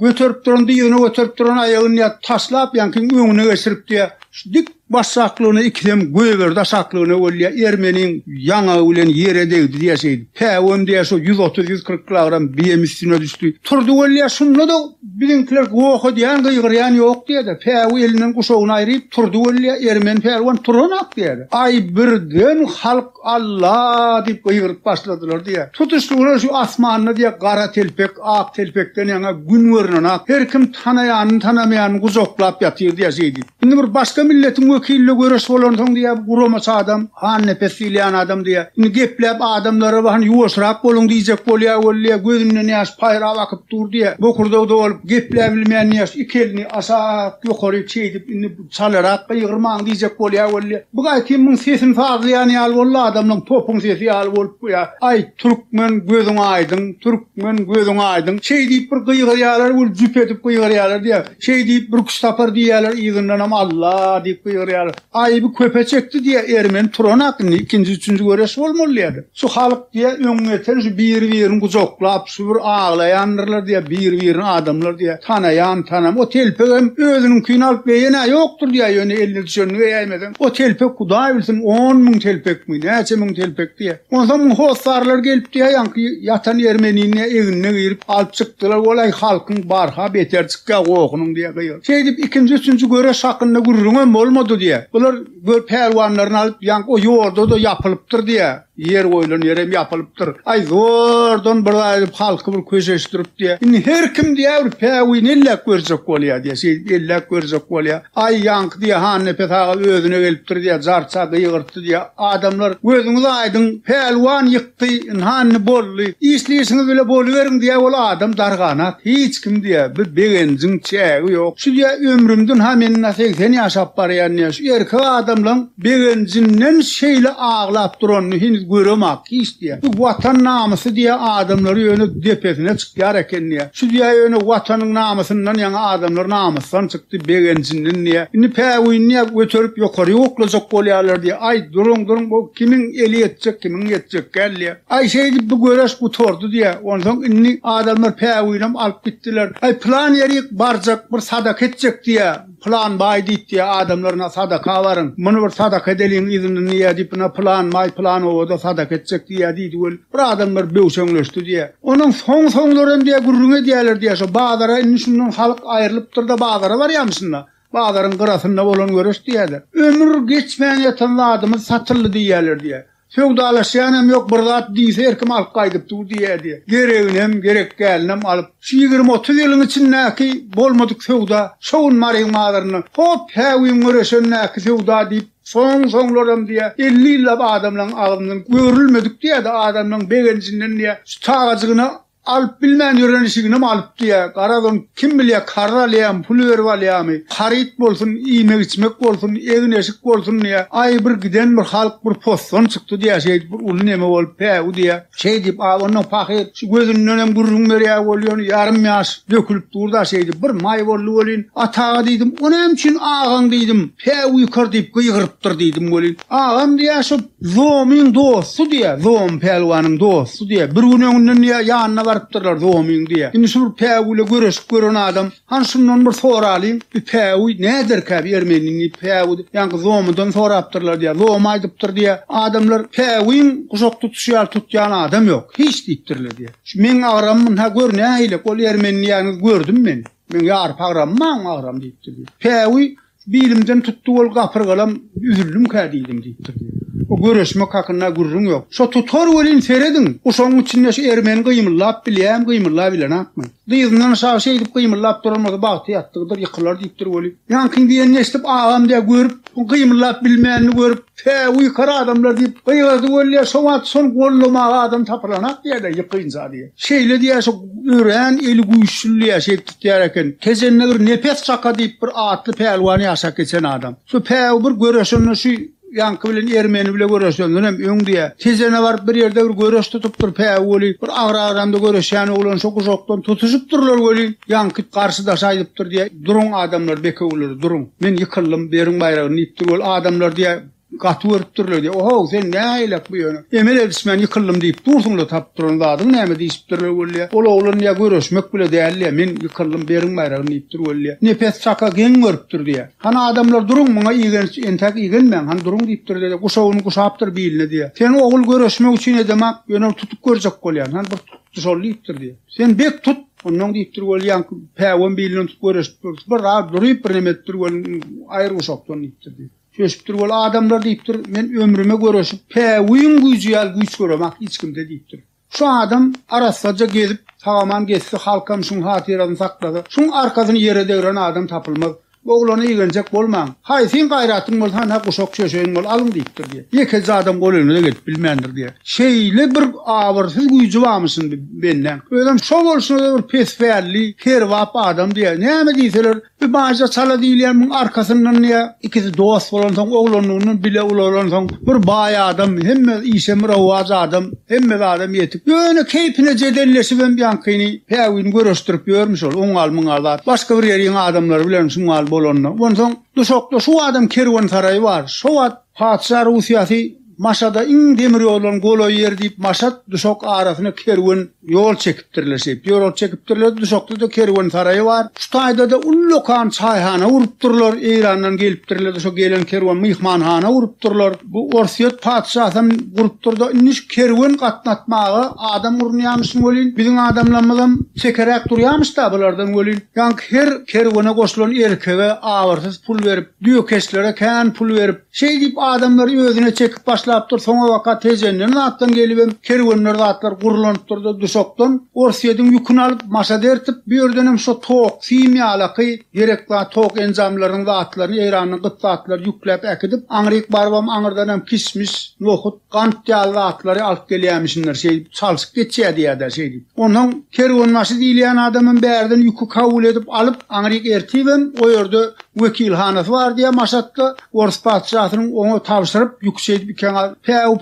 Götürüp duran dıyızını götürüp duran ayağını ya taslap yankın önüne geçirip diye. Dik başsaklığını ikidem göverdi saklığını öyle Ermenin yana ulen yere değdi diye şeydi. Pevin diye şu 130-140 kilogram biyem üstüne düştü. Turdu öyle şunla da bizimkiler goğu diyen kıyırayan yok diye de. Pevin elinden kuşağını ayırıp turdu öyle Ermen pelvan turanak diye de. Ay birden halk Allah deyip kıyırıp başladılar diye. Tutuştuğuna şu asmanına diye kara telpek, ak telpekten yana gün vırnanak. Her kim tanıyanın tanımayanın kuzoklap yatıyor diye şeydi. Şimdi bir başka milletin vekille görüş olan diye kuramasa adam, han nefesileyen adam diye. Şimdi geplep adamlara bakın yuvasrak olun diyecek bolya gözümden yaş payra bakıp dur diye. Bu kurda da olup geplebilmeyen yaş iki elini aşağı yukarı çeydip çalarak kıyırman diyecek bolya. Bu gayet kimin sesini fazlayan yal valla adamın topun sesi yal olup ya. Ay Türkmen gözün aydın. Şey deyip bir kıyıryalar, cüp edip kıyıryalar diye. Şey deyip bir kustapar diyeler iğinden ama Allah deyip kıyıryalar. Ay bir köpe çekti diye Ermeni turanakını ikinci, üçüncü göresi olmalıydı. Şu halk diye önüten şu bir kuzoklap, şu bir ağlayanlar diye bir adamlar diye tanım. O telpek özünün kıyını alıp beyine yoktur diye yönü elini düşönünü eğmeden. O telpek kudağı bilsin 10.000 telpek mi? Neyse 10.000 telpek diye. Ondan sonra hostarlar gelip diye yankı yatan Ermeni'nin evine girip alıp çıktılar. Olay halkın barha beter çıkka oğunun diye kıyır. Şey deyip ikinci, üçüncü göre sakınla gururun olmadı diye. Bunlar pelvanlarını alıp yank o yoğurda da yapılıptır diye. Yer koyulun yerem yapılıptır. Ay zordan bir ayıp halkı bir köşeştirip diye. Şimdi her kim diye bir pevin ellek görecek oluyor diye. Ellek görecek oluyor. Ay yank diye han nefes ağı özüne geliptir diye. Zartsa da yığırttı diye. Adamlar gözünüz aydın pelvan yıktı. Han bollu. İşliysiniz bile bolu verin diye o adam darganat. Hiç kim diye bir beğencin çeği yok. Şu diye ömrümdün hemen 80 yaşap barayan ya. Şu erkek adamla beğencinden şeyle ağlap duran henüz görümak hiç diye. Bu vatan namusu diye adamları yönü depesine çıkıyor ekenliye. Şu diye yönü vatanın namusundan yani adamlar namustan çıktı beğencinden diye. Şimdi pevin niye götürüp yukarı oklayacak oluyorlar diye. Ay durun bu kimin eli yetecek gel diye. Ay şey bu göreş bu tordu diye. Ondan inni adamlar pevinim alıp gittiler. Ay plan yeri barcak bir sadak edecek diye. plan bay dit diye adamlarına sadaka varın. Bunu bir sadaka edelim izni niye deyip plan o da sadaka edecek diye deydi. Bir adamlar bewşeňleşdi diye. Onun sonlarım diye gurruna diyeler diye. So bazara inşunun halk ayrılıptır da bazara var ya mısınlar? Bazarın qırasında bolan görüş diýerler. Ömür geçmeýän ýatan adamı satyldy diýerler diye. Feodallaşýan yok bir zat diýse herkim alyp gaýdypdy diýerdi. Gereginem gerek gelinem alyp 20-30 ýylyň içindäki bolmadyk feuda şoň maryňlaryny hop häwin görüşennäki feuda diýip soňlaram diye 50 ýyllap adamlaryň agymyň görülmedik diýe de adamlaryň begençinden diye taýagyny alıp bilmän ýörenişigini alyp diýe. Garadyn kim bilýär karralyam, pul berwalyamy, harit bolsun, iýmek içmek bolsun, egin eşik bolsun diýe. Ay bir giden bir halk bir poston çykdy diýe, şeýdi bir uly neme bolup päw diýe. Şeý diýip onuň pahy şu gözünden hem gurrun berýär bolýar, ýarym ýaş dökülip durda şeýdi. Bir may boldy bolyn. Ataga diýdim, "Onem üçin agaň diýdim, päw ýukar diýip gyýgyrypdyr" diýdim bolyn. Agam diýär şu zomyň dostu diýe, zom pelwanyň dostu diýe. Bir gününden diýe ýanyna barıptırlar zomyň diye. Indi şu päwle görüşüp gören adam, hanşundan bir soralyň, bir päwi nädir käbi Ermeniň päwi, ýa-ni zomydan sorapdyrlar diye. Zom aýdypdyr diye. Adamlar päwiň guşak tutuşýar tutýan adam ýok. Hiç diýipdirler diye. Şu men agramyň ha görnäýle, ol Ermeniň ýa-ni gördüm men. Men ýar pagramman agram diýipdir. Päwi bilimden tutdy ol gapyrgalam, üzüldüm kä diýdim diýipdir. O görüşmek hakkında gurrun yok. Şo tutar welin seredin. O şoň içinde şu Ermeni gymyllap bilýän, gymyllap bilen atmy. Dyzynyň şaw şey edip gymyllap durmady, bagty ýatdygydyr, ýykylar diýipdir weli. Ýankyň diýen neşdip agam diýe görüp, o gymyllap bilmänini görüp, "Päwi kara adamlar" diýip gyýardy weli. Şowat son gollama adam tapylanak diýe de ýykynja diýe. Şeýle diýe şu ören eli güýçlüýe şeýip tutýar eken. Kezenine bir nepes çaka diýip bir atly pelwan ýaşak geçen adam. Şu päw bir görüşünü şu Yankı bilen Ermeni bile görüşýänler hem öň diye. Tezene var bir ýerde bir görüş tutup dur päw boli. Bir agra-agramda görüşýän oglan şo guşokdan tutuşupdyrlar boli. Yankı karşıda şaýdypdyr diye. Durun adamlar bekewler durun. Men ýykyldım beriň bayragyny ýitdir bol adamlar diye gaty görüpdürler diye. Oho sen näýlek bu ýöne. Emel edismen ýykyldım diýip dursunlar tapdyran adam näme diýipdirler boli. Ol oglan ýa görüşmek bile däli. Men ýykyldım beriň bayragyny ýitdir boli. Nepes çaka geň görüpdir diye. Hana adamlar durun muňa ýygen entek ýygenmen. Han durun diýipdir diye. Guşawyny guşapdyr biline diye. Sen ogul görüşmek üçin edemek ýöne tutup görjek bolýan. Han bir tutuşol diýipdir diye. Sen bek tut. Onuň diýipdir bolýan päwem biline tutup görüşip bir rahat durup bir nemetdir bol aýry guşakdan diýipdir diye. Köşüpdir bol adamlar diýipdir, men ömrüme görüşip päwiň güýjýäl güýç göremek hiç kimde diýipdir. Şu adam arasaca gezip tamamen geçti, halkam şun hatirasyny saklady. Şun arkasyny ýere degren adam tapylmaz. Oglany ýygenjek bolmaň. Hay sen gaýratyň bolsa ha guşak çöşeň bol alyň diýipdir diye. Ýeke adam golüne gidip bilmändir diye. Şeýle bir awyrsyz güýji barmysyň benden. Öýdem şo bolsun bir pesferli, kerwap adam diye. Näme diýseler, bir baýja çala diýilýän muň arkasyndan niýe ikisi dost bolan soň oglanynyň bile ulan soň bir baý adam, hemme işemir awaz adam, hemme adam ýetip. Ýöne keypine jedelleşip hem ýankyny päwini görüşdirip ýörmüş ol. Oňal muňal başga bir ýeriň adamlar bilen şuňal bolanna. Ondan duşokda şu adam kerwan sarayı var. Şu Padşah Rusyasy Maşada in demir ýolun goloy yer diýip maşat duşok arasyna kerwen ýol çekipdirler. Ýol çekipdirler, duşokda da kerwen saraýy bar. Şu taýda da ullukan çaýhana urupdyrlar, Eýrandan gelipdirler, şu gelen kerwen myhmanhana urupdyrlar. Bu Orsiýet padşahym gurupdyrda iniş kerwen gatnatmagy adam urunýarmyş bolyn. Biziň adamlarymyzam çekerek durýarmyş da bulardan bolyn. Ýa-ni her kerwene goşulan erkege awyrsyz pul berip, düýkeşlere kän pul berip, şeý diýip adamlar özüne çekip başlapdyr. Soňa wakat tejenlerden atdan gelip kerwenler atlar gurulanyp durdy duşokdan. Orsiýetin ýüküni alyp maşa dertip, bir ýerden şu tok, simýalaky, gerekli tok enzamlaryny da atlaryny Eýranyň gytlatlar ýükläp äkidip, aňryk barbam aňyrdan hem kismis, nohut, gant ýaly atlary alyp gelýärmişler. Şeý çalyşyp geçýär diýär şeý. Onuň kerwen maşy diýilýän adamyň bärden ýükü kabul edip alyp aňryk ertibem o ýerde wekilhanasy var diýe maşatda Ors padşahynyň oňa tapşyryp ýükseýip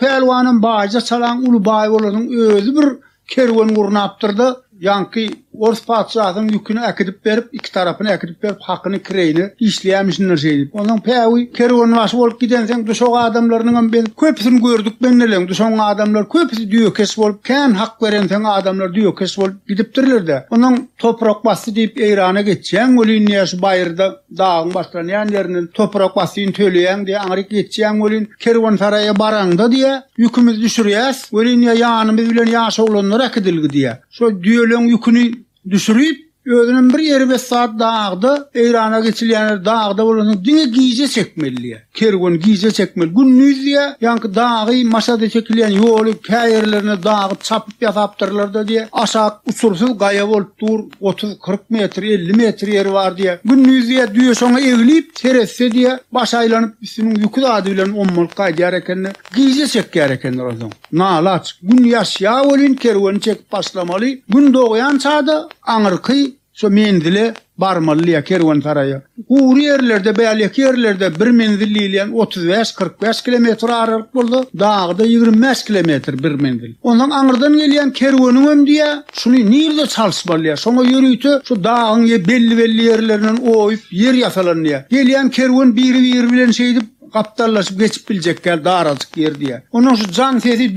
Pelwanyň baýja çalan uly baý bolanyň özü bir kerwen gurnapdyrdy. Ýanky Ors padşahın yükünü ekidip berip, iki tarafını ekidip berip, hakkını kireyini işleyemişsinler şeydip. Ondan päwi kerwan başı bolup gidensen duşoň adamlarynyň ben köpüsini gördük benneler. Duşoň adamlar köpüsü düýekes bolup, kän hak berensen adamlar düýekes bolup gidipdirler. Ondan toprak bastı diýip Eýrana geçýän bolyn ýaşy baýyrda dağın başlanýan ýerinden toprak bastyň töleýän diýe aňryk geçýän bolyn kerwan saraya baraňda diýe ýükümüz düşürýäs. Bolyn ýanymyz bilen ýaşy oglanlar ekidilgi diýe. Şo düýeleň ýüküni düşürýip özünün bir yeri 5 saat dağda, Eýrana geçilýän dağda bolan diňe giýje çekmeli. Kerwan giýje çekmeli. Günnüz diýe, ýanky dagy maşada çekilýän ýoly käýerlerine dagy çapyp ýasapdyrlar da diýe. Aşak usursuz gaýa bolup dur, 30-40 metr, 50 metr ýeri bar diýe. Günnüz diýe düýe şoňa egilip, teresse diýe baş aýlanyp üstüniň ýükü ady bilen ommalyk gaýdýar ekenler. Giýje çekýär ekenler oňdan. Nalat, gün ýaşýa bolyn kerwan çekip başlamaly. Gün dogýan çağda aňyrky şu mendile barmaly kerwan saraya. Uğur yerlerde, beýlik yerlerde bir mendil diýilen 35-45 kilometr aralyk boldy. Dağda 25 kilometr bir mendil. Ondan aňyrdan gelýän kerwanyň ömdiýe şuny nirde çalşmaly. Şoňa ýörüýte şu dağyň belli yerlerinden oýup yer ýasalanýar. Gelýän kerwan biri bilen şeýdip kaptallaşıp geçip bilecekler daracık yer diye. Onun şu can sesi,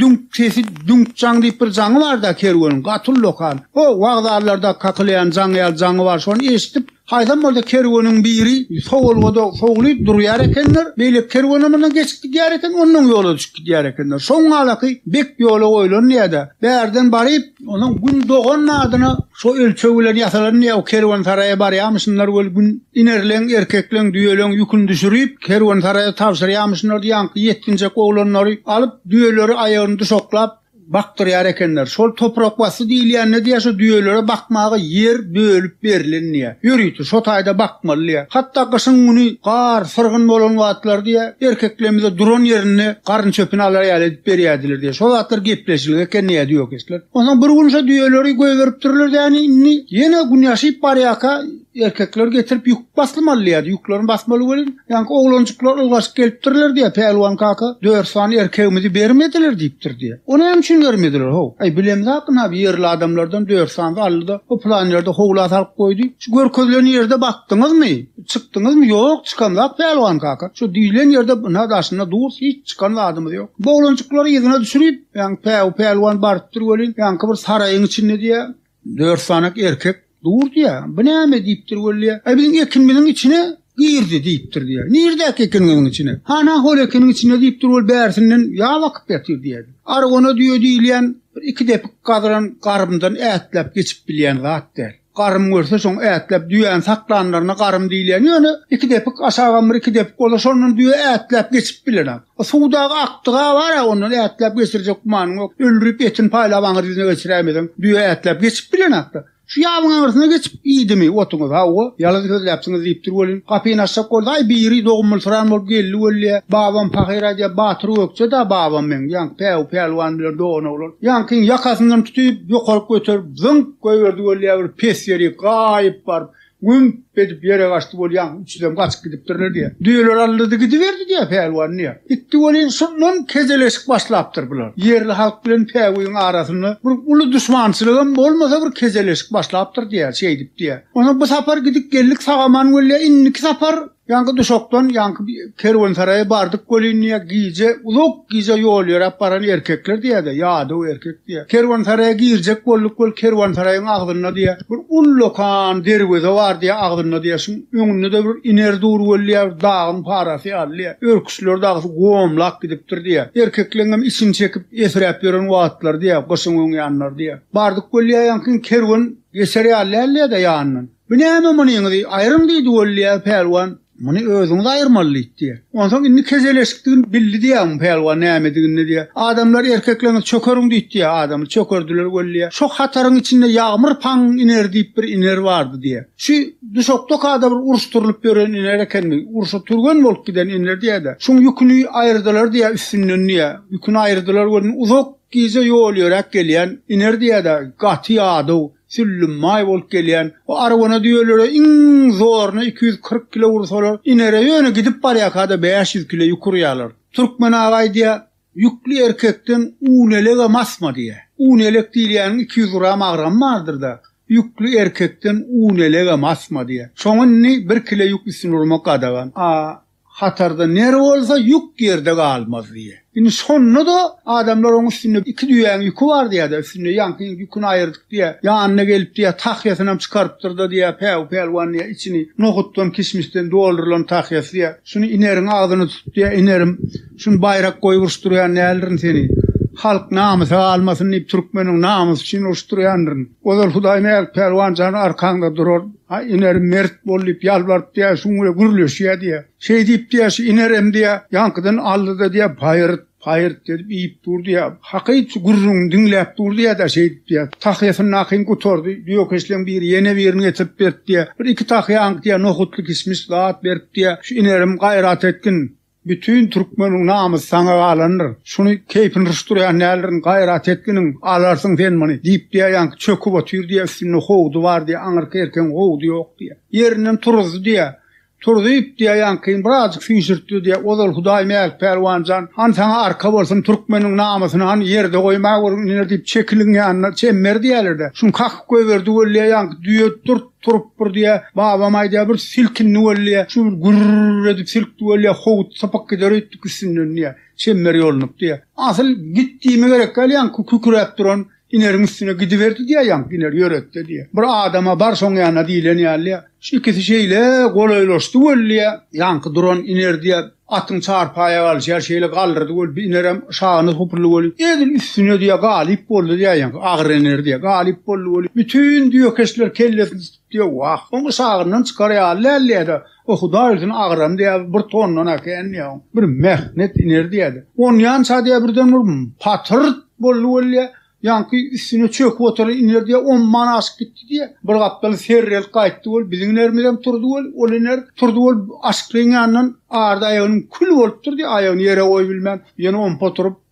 dünk can deyip bir canı var da kervanın, katıl lokal. O vağdarlarda kakılayan canı var. Sonra eşitip haydan orada kervanın biri soğuluyup duruyor ekenler. Böyle kervanımına geçip gidiyor eken, onun yolu düşüp gidiyor ekenler. Son alakı bek yolu oylan niye de. Berden barayıp onun gün doğanın adına şu ölçöğüler yasalar niye o kervan saraya barayamışsınlar. Gün inerlen, erkeklen, düğelen yükünü düşürüp kervan saraya tavsıryamışsınlar. Yankı yetkince oğlanları alıp düğeleri ayağını düşoklap baktırýar ekenler. Şol toprak basy diýilýän ne diýe şu düýelere bakmagy yer bölüp berilenýär. Ýörüýdi şo taýda bakmaly. Hatda gyşyň güni gar sırgyn bolan wagtlar diýe erkeklerimize duran ýerini garyn çöpüni alar ýalyp berýärdiler diýe. Şol wagtlar gepleşilge eken näde ýokesler. Ondan bir gün şu düýeleri göýberip dururlar diýeni ýene gün ýaşyp barýaka erkekler getirip yük basmalydy. Yüklerini basmaly bolyn. Ýani oglanjyklar ılgaşyp gelipdirler diýe. Pähliwan kaka 4 sany erkegimizi bermediler diýipdir diýe. Onu hem için vermediler ho. Ay bilemdi hakkında bir yerli adamlardan 4 sany aldı. O planlarda howla salyp goýdy. Şu görkezlen ýerde bakdyňyz mı? Çıktınız mı? Yok, çıkanlar Pähliwan kaka. Şu diýilen ýerde buna daşyna dur hiç çıkan adamız yok. Bu oglanjyklary ýerine düşürip, ýani Pähliwan barıp durýar. Ýani bir saraýyň içinde diýe 4 sanyk erkek dur diýe. Bu näme diýipdir bolýar? Ay bizim ekinimiň içine girdi diýipdir diýe. Nirde ekiniň içine? Hana hol ekiniň içine diýipdir bol bärsinden ýa wakyp ýatyr diýe. Argona diýilýän bir iki depik gadyran garymdan ätlep geçip bilýän zat der. Garym görse şoň ätlep düýän saklanlaryna garym diýilýän. Ýöne iki depik aşağı bir iki depik bola şonun düýe ätlep geçip bilenär. O suwdagy akdyga bar onu ätlep geçirjek manyň yok. Öldürüp etin paýlawaňy diýene geçiremeden düýe ätlep geçip bilenär. Şu ýabyň arasına geçip iýdimi otuňyz hawa ýalyz gözläpsiňiz diýipdir bolyn. Kapyny açyp golday biri dogmul sıran bolup geldi bolýar. Babam pahyra diýip batyr ökçe da babam men ýa Pähliwan bilen dogan olur. Ýa yakasından tutup ýokaryp götürüp zınk goýberdi bolýar bir pes ýeri gaýyp bar. Gün bedip yere kaçtı bolýan, içden kaçıp gidipdirler diye. Düýeler aldy gidiverdi diye Pähliwan niye? Gitti bolýan şondan kezeleşik başlapdyr bular. Yerli halk bilen Pähliwan arasyny bir uly düşmançylygym bolmasa bir kezeleşik başlapdyr diye şeýdip diye. Ona bu sapar gidip geldik sagaman bolýar, inniki sapar yankı düşoktan yankı kerwan saraya bardyk bolýan giýje, uluk giýje ýol ýörep baran erkekler diýe de, ýa-da o erkek diýe. Kerwan saraya girjek bolduk bol kerwan saraýyň agdyna diýe. Bir ullokan derweze bar diýe agdyna diýe. Şuň öňünde de bir iner dur bolýar, dağın parasy alýar. Örküsler dagy gomlak gidipdir diýe. Erkeklerim işini çekip esirap ýören wagtlar diýe, goşuň ýanlar diýe. Bardyk bolýar yankı kerwan eseri alýar da ýanyň. Bu näme munyň diýi? Aýrym diýdi bolýar Pähliwan. Muni özüňiz aýyrmaly diýe. Ondan inni kezeleşikdigin bildi diýem Pähliwan näme diýeni diýe. Adamlar erkeklerine çökörüň diýdi adamy çökördiler bolýar. Şo hataryň içinde ýağmur paň iner diýip bir iner bardy diýe. Şu düşokda kada bir uruşturylyp beren iner ekenmi? Uruşa turgan bolup giden iner diýe de. Şoň ýüküni aýyrdylar diýe üstünden niýe? Ýüküni aýyrdylar bolýan uzak giýje ýol ýörek gelýän iner diýe de gaty ýady. Süllüm may bolup gelýän o arwana diýerler iň zoruna 240 kilo ursalar inere ýöne gidip barýakada 500 kilo ýukurýarlar. Türkmen agay diýe ýükli erkekden unelege masma diýe. Unelek diýilýän 200 gram agran bardyr da. yüklü erkekten unelege masma diye. Şoňunny 1 kilo yük üstüne urmak adagan. Hatarda nere olsa yük yerde kalmaz diye. Şimdi sonunda da adamlar onun üstünde 2 düýän yükü var diye de üstünde yankı yükünü ayırdık diye. Yanına gelip diye tahyasını çıkarıptırdı diye pelvan diye içini nohuttan kişmişten doldurulan tahyası diye. Şunu inerin ağzını tut diye inerim. Şunu bayrak koy vuruşturuyan neylerin seni. Halk namusu almasın deyip Türkmenin namusu için uçturuyanların. O da Huday Melik pelvancanın arkanda durur. İnerim mert bollayıp yalvarıp diye şunu gürlüyor diye. Şey deyip diye inerim diye yankıdan aldı da diye bayırt dedip iyip durdu ya. Hakayıt gurrun dinlep durdu ya da şey diye. Tahyasının akın kutordu. Diyor keşlen bir yeni birini getirip berdi diye. Bir 2 tahyank diye nohutlu kismiş rahat berdi diye. Şu inerim gayrat etkin. Bütün Türkmenin namusu sana alanır. Şunu keyfini rıştırayan nelerin gayrat etkinin alarsın sen bana. Deyip diye yankı çöküp atıyor diye üstünde hovdu var diye. Anırka erken hovdu yok diye. Yerinden turuzdu diye. Turduyup diye yankıyın birazcık süysürttü diye. O da Huday Melik pelvancan. Han sana arka bolsun Türkmenin namusunu han yerde koymak olur. Yine deyip çekilin yanına çemmer diyelerdi. Şunu kakıp koyverdi öllüye yankı. Düğü turup bir diye babamay diye bir silkinli öllüye. Şu gurrrr edip silkti öllüye hovut sapak gider öttük üstünden diye. Çemmer yolunup diye. Asıl gittiğime gerek gel yankı kükürep duran. İnerin üstüne gidiverdi diye yankı iner yöretti diye. Bir adama bar son yana diyle niyalliye. Şu ikisi şeyle kolaylaştı öllüye. Yankı duran iner diye atın çarpaya alışır şeyle kaldırdı öl. Bir inerem şağını hupurlu öl. Edil üstüne diye galip oldu diye yankı. Ağır iner diye galip oldu öl. Bütün diyor keşler kellesini diyor vah. Onu sağından çıkarıyor lelliye de. O Huday'ın ağıram diye bir tonla naken ya. Bir mehnet iner diye de. On yansa diye birden bir patırt bollu öl. Yankı üstüne çök oturur iner diye 10 manas gitti diye. Bir kaptalı serrel kayıttı ol. Bizim nermeden turdu ol. Ol iner turdu ol. Aşkın yanından ağırda ayağının kül olup durdu diye. Ayağını yere koy bilmem. Yine 10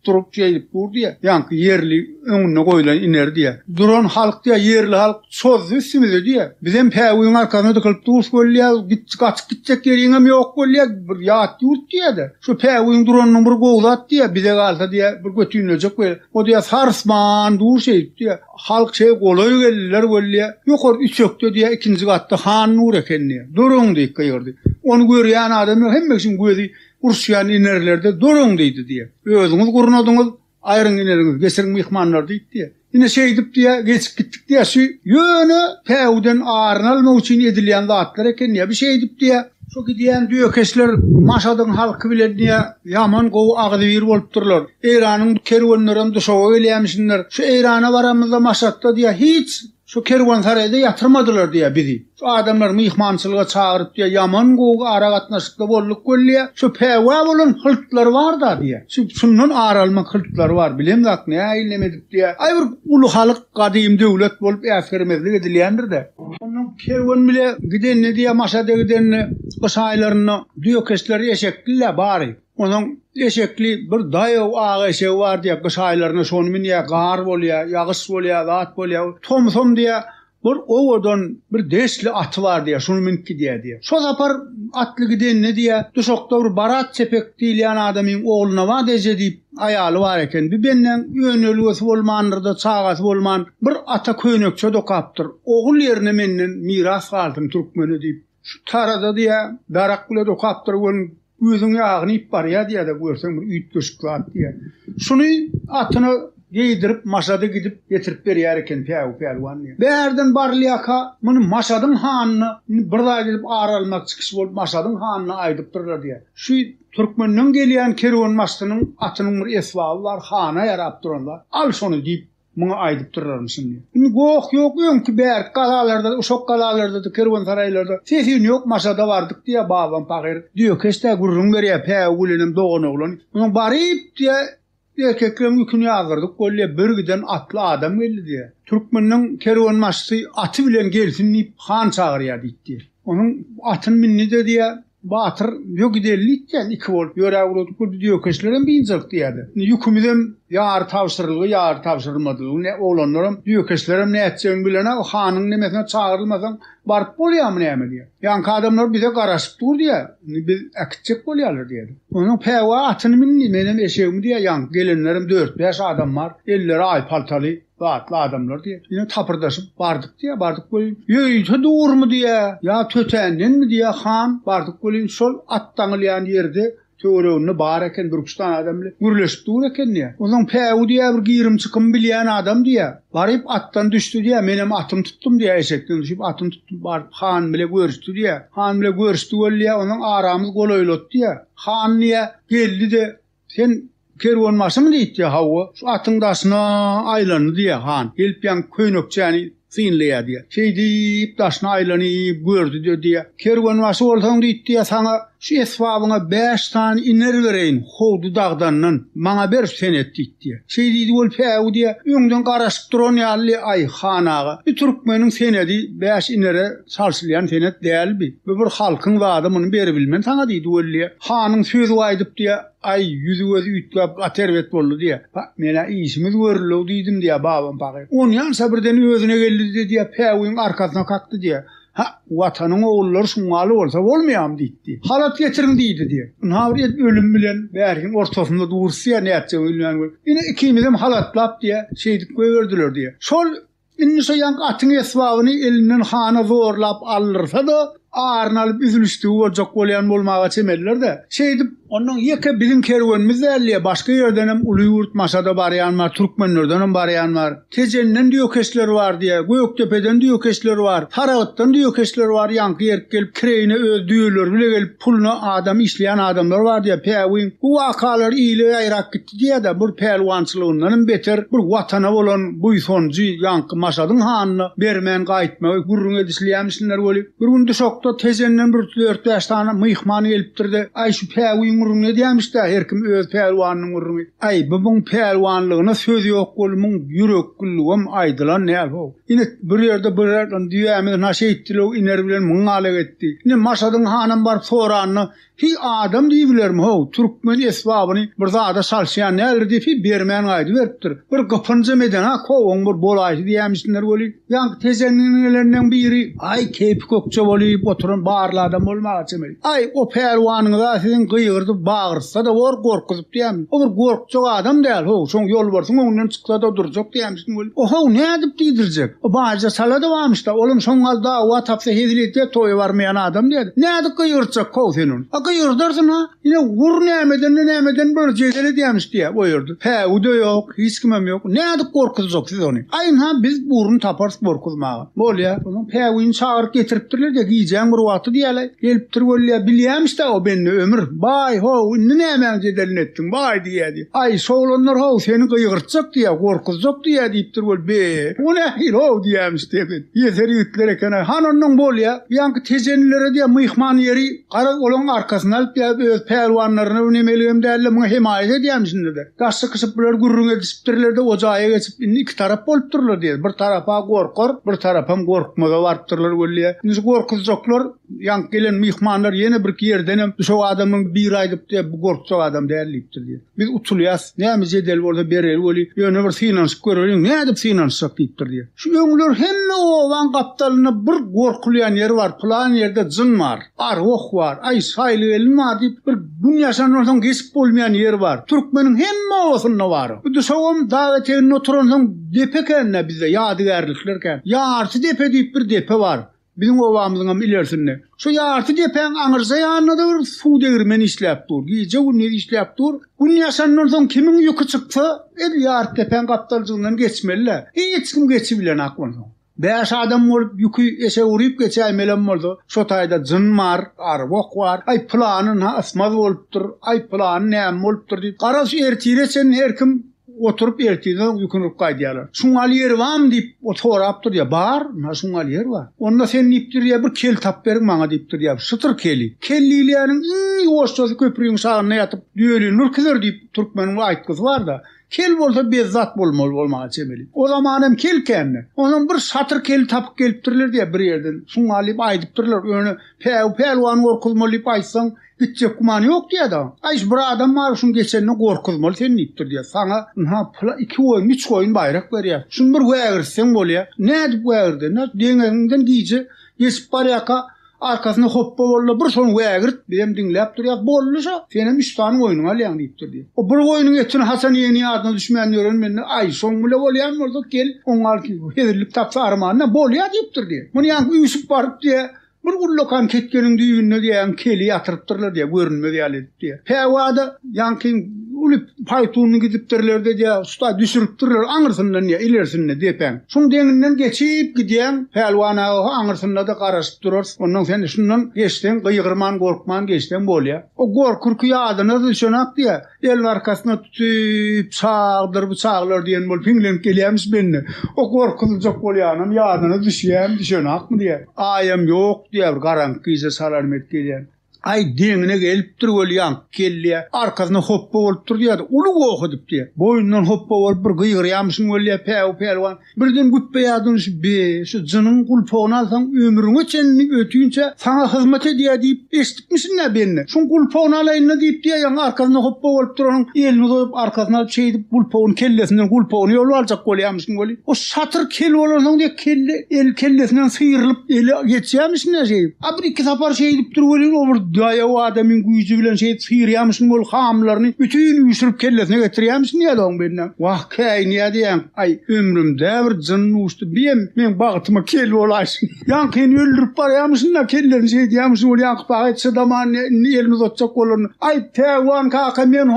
durup şeylip durdu diye. Yankı yerli önüne koyulan iner diye. Duran halk diye yerli halk sozdu üstümüze diye. Bizim peyvuyun arkasına dıkılıp duruz kolya. Kaçıp gidecek yerine yok kolya. Bir yat yurt diye de. Şu peyvuyun duranını bir kovlat diye. Bize kalsa diye bir götünecek böyle. O diye sarsman dur şey diye. Halk şey kolay geldiler kolya. Yukarı üçöktü diye 2. katta Han Nur eken diye. Durun diye kayırdı. Onu görüyen adam hem için gördü. Urşuyan inerlerde durun deydi diye. Özünüz kurunadınız, ayrın ineriniz, geçirin mihmanlar deydi diye. Yine şey edip diye, geçip gittik diye, şu yönü peyvden ağırın almak için edilen zatlar eken diye bir şey edip diye. Şu gidiyen diyor keşler Maşadın halkı bile diye yaman kovu ağzı bir olup dururlar. İran'ın kervanlarını dışarı eylemişsinler. Şu İran'a varamızda Maşad'da diye hiç şu kervansarayda yatırmadılar diye bizi. Şu adamlar mihmansılığa çağırıp diye yaman kovu ara katnaşıkta bolluk kolliye. Şu peyva olan hıltlar var da diye. Şunun ağralmak hıltlar var. Bilem de ne eylemedik diye. Ay bir ulu halk kadim devlet bolup eskermezlik edilendir de. Onun kervan bile giden ne diye Maşad'a giden kısaylarını diyor keşleri eşekliyle bari. Onun eşekli bir dayav ağa eşeği var diye kısaylarını sonun ya gar bolya, yağış bolya, dağıt bolya, tom diye bir ovadan bir deşli at var diye, şununki diye. Şu zapar atlı giden ne diye, duşokta bir barat sepek diyen adamın oğluna vadece deyip ayalı var eken, bir benden yönölüyesi olmanır da çağası olman, bir ata köynökçe dokaptır. Oğul yerine menden miras kaldım Türkmen'e deyip, şu tarada diye, daraklı dokaptır, gözün yağını ip var ya diye de görsen bir üyt göşükle at diye. Şunu atını giydirip Maşad'a gidip getirip veriyor eken pelvan diye. Beherden barliyaka bunu Maşad'ın hanını burada gidip ağralmak çıkışı olup Maşad'ın hanını aydıp durur diye. Şu Türkmen'den gelen kervan Maşad'ın atının bir esvabı var, hana yarap duranlar. Al şunu deyip bunu aydıp durur mısın diye. Şimdi yok ki beher kalalarda, uşak kalalarda, kervansaraylarda sesin yok Maşad'a vardık diye babam pakir. Diyor ki işte gurrun veriyor peyvulenim doğun oğlan. Bunun barip diye erkeklerin yükünü yazdırdık. Böyle bir giden atlı adam geldi diye. Türkmen'in kervan Maşad'ı atı bilen gelsin deyip han çağırıyor diye. Onun atın minni de diye Batır yok giderlikten 2 volt yöre vurdu diyor keşlerin bir incak diyordu. Yükümüzden yar tavsırılmadı. Ne oğlanlarım diyor keşlerim ne edeceğini bilene o hanın nemesine çağırılmasan barıp bolya mı ne mi diyor. Yani adamlar bize karışıp dur diye. Biz akıtacak bolyalar diyordu. Onun peyva atını minni benim eşeğim diye yan gelinlerim 4-5 adam var. Elleri ay paltalı. Zatlı adamlar diye. Yine tapırdaşıp bardık diye. Bardık böyle. Yöyti doğur mu diye. Ya tötenden mi diye han. Bardık böyle sol attanılayan yerde. Töwerewini bar eken Türkistan adamly gürleşip dur eken diye. Onuň päwü diye bir girim çykym bilýän adam diye. Baryp attan düştü diye, menem atym tuttum diye eşekden düşüp atym tuttum bar han bile görüşdi diye. Han bile görüşdi bolýa, onuň aramyz golaýlot diye. Han niye geldi de sen kerwan maşymy diýdi hawa. Şu atyň daşyna aýlany diye han. Gelip ýan köýnekçäni finleýär diye. Şey diýip daşyna aýlanyp gördü diye. Kerwan maşy bolsaň diýdi ya sana şu eswabyňa 5 tane iner bereýin. Howdy dagdandan maňa ber senet diýdi. Şey diýdi bol päwü diye. Öňden garaşyp duran ýaly ay hanaga. Bir türkmeniň senedi 5 inere salsylýan senet dälbi. Bu bir halkyň wady muny beri bilmem sana diýdi bolýa. Hanyň sözü aýdyp diye ay yüzü gözü ütläp aterbet boldy diye. Mena işimiz görüldü diýdim diye babam baky. On ýansa birden özüne geldi diye päwüň arkasyna kakdy diye. Ha, watanyň oğulları şuňaly bolsa bolmaýam diýdi. Halat getirin diýdi diye. Nawryet ölüm bilen bäriň ortasynda dursy näçe ölýän. Ine ikimizem halatlap diye şeýdik goýberdiler diye. Şol inne ýank atyň esbabyny elinden hana zorlap alyrsa da ağırını alıp üzülüştüğü olacak bolyan bolmağa çemeldiler de. Şeydi, onun yeke bizim kervanımız derliye başka yerden hem Uluyurt Masada barayan var, Türkmenlerden hem barayan var. Tezenden diyor keşler var diye, Göktepe'den diyor keşler var, Taravut'tan diyor keşler var, yankı yer gelip kireyine öldüğüler, bile gelip pulunu adam işleyen adamlar var diye. Peyvin, bu vakalar iyiliğe ayrak gitti diye de bu pehlivancılığından beter, bu vatana olan bu soncu yankı Masadın hanını bermen kayıtma, gurrun edisleyemişsinler böyle. Bir gün düşokta tezenden bir 4-5 tane mıyhmanı geliptirdi. Ay şu pehlivancılığın urun ne diyemiş de her kim öz pehlivanının urunu. Ay bu pehlivanlığına söz yok olumun yürek güllüğüm aydılan ne yapıyor. Yine bir yerden düğümden haşe ettiler, iner bilen mıngalık etti. Yine Masadın hanım var soranını hi adam diýiler mi ho Türkmen esbabyny bir zada salşýan näler diýip bermän gaýdy beripdir. Bir gıpınca meden ha kowaň bir bolaýdy diýmişler boli. Ýa tezenlerinden biri ay keypi kökçe bolup oturan barly adam bolmagy çemeli. Ay o pehliwanyň da siziň gyýyrdy bagyrsa da gorkuzyp diýem. O bir gorkçak adam däl ho şoň ýol barsyň oňdan çyksa da durjak diýmişler boli. O ho näde diýdirjek? O baýja salada varmış da olum şoňa da wa tapsa hezilete toýy barmayan adam diýdi. Näde gyýyrjak kow senin? Yurdarsın ha. Yine vur nemeden böyle cezeli diyemiş diye buyurdu. He o da yok. Hiç kimem yok. Ne adık korkuzcak siz onu. Ayın ha biz burun taparız korkuzmağa. Bol ya. Onun peyvini çağırıp getiriptirler de giyeceğin kurvatı diyeler. Geliptir böyle biliyemiş de o benimle ömür. Bay ho ne hemen cedelin ettin. Bay diye. Ay soğulanlar ho seni kıyırtacak diye korkuzcak diye deyiptir böyle be. O ne hil ho diyemiş diye. Yeteri ütlerken. Han onun bol ya. Yankı tezenilere diye mıyhman yeri kara olan arkasına alıp ya pehliwanlaryny nemeligem dälle muňa himayet edýärmişsindir de. Gaşy kısyp biler gurrun edipdirler de ojağa geçip iki tarap bolup durlar diýer. Bir tarafa gorkar, bir tarapam gorkmaga barpdyrlar bolýa. Indi gorkuzjoklar ýank gelen mihmanlar ýene bir ýerden hem şu adamyň bir aýdyp diýip bu gorkjak adam dälipdir diýer. Biz utulýas, näme jedel bolsa berer boli. Ýöne bir finans görýän, näde finans diýipdir diýer. Şu öňler hemme owan gapdalyny bir gorkulýan ýer bar, plan ýerde jyn bar, arwah bar, ay saýly elmadi bir gün yaşanırsan geçip olmayan yer var. Türkmenin hemme olsunna var. Bu da soğum davetin oturansan depekenne bize yadigarlıklarken. Yartı depe deyip bir depe var. Bizim ovamızın ilerisinde. Şu yartı depen anırsa yanına da bir su değirmeni işlep dur. Giyece günleri işlep dur. Gün yaşanırsan kimin yükü çıktı? Yartı depen kaptalcılığından geçmeliler. Hiç kim geçebilen aklına. 5 adam yükü eşe uğrayıp geçemeyen oldu. Şu tayda jın var, arwah var. Ay planın asmaz bolupdyr. Ay planın näme bolupdyr diýip. Garaş ertire sen her kim oturup ertiden yükünüp gaýdýarlar. Şuňaly yer barmy diýip oturapdyr ya bar, şuňaly yer bar. Onda sen nipdir ya bir kel tap berin maňa diýipdir ya. Şytyr keli. Kellilerin oşçasy köprüň sagyna ýatyp düýelenir kizer diýip türkmeniň aýtgyzy bar da. Kel bolsa bezzat bolmagy çemeli. O zaman hem kel kenne. Onun bir satır kel tapıp gelipdirler diye bir yerden. Şuňaly aýdypdyrlar. Öňe pehliwan gorkuzmaly aýtsaň gitjek kumany ýok diýe da. Ay bir adam bar şuň geçenini gorkuzmaly sen diýipdir diýe. Saňa ha 2 oýun 3 oýun baýrak berýär. Şuň bir wägirsen bolýar. Näde wägirdi? Näde deňeňden giýje geçip barýaka Arkasyna hoppa bolla bir son wägirt benim dinläp durýar bollusa senem üstanyň oýnuňa alýan diýipdir diýip. O bir oýnuň etini Hasan ýeni adyna düşmän ýören menne ay soň bile bolýan bolsa gel oňal ki hedirlik tapsa armanyna bolýar diýipdir diýip. Muny ýa üýsüp baryp diýip bir gullokan ketgeniň düýbünde diýen keli ýatyrpdyrlar diýip görünmedi ýaly diýip. Päwada ýankyň ulyp paytuny gidipdirlerde diýip usta düşüripdirler aňyrsyndan ýa ilerisinde diýip. Şoň deňinden geçip gidýän pälwana aňyrsynda da garaşyp durar. Ondan sen şundan geçden gıýgyrman gorkman geçden bolýar. O gorkurky ýadyna düşenak diýip el arkasyna tutup çağdyrıp çağlar diýen bol piňlenip gelýämis benne. O gorkulacak bolýanam ýadyna düşenakmy diýip. Aýam ýok diýip garanky ize salarmet gelýän. Ay deňine gelip durýan kelliä arkasyna hoppa bolup durýar. Ulu goýup diýip. Boýundan hoppa bolup bir gıýgyrýamysyň bolýar päw-päwwan. Birden gutpaýadyn şu jynyň gulpogyny alsaň ömrüňe çenini ötüýünçe saňa hyzmat edýär diýip eşitmişsin näme benne. Şoň gulpogyny alaýyn diýip diýýän arkasyna hoppa bolup duran elini goýup arkasyna alyp çeýdip gulpogyny kellesinden gulpogyny ýol aljak bolýamysyň boli. O satyr kel bolansoň diýip kelle el kellesinden syýrylyp ele geçýärmişsin näme şey. A bir iki sapar şeýdip durýar Daya o adamın güýjü bilen şey sıyırýamysyň bol hamlaryny bütün üýsürip kellesine getirýärmisin diýär oň benden. Wah käýni diýen. Ay ömrümde bir jynny uçdy. Men bagtyma kel bolaýsyn. Ýankyny öldürip barýarmysyň da kellesine şey diýärmisin ol ýanky baga etse daman elini uzatjak bolan. Ay täwan kaka men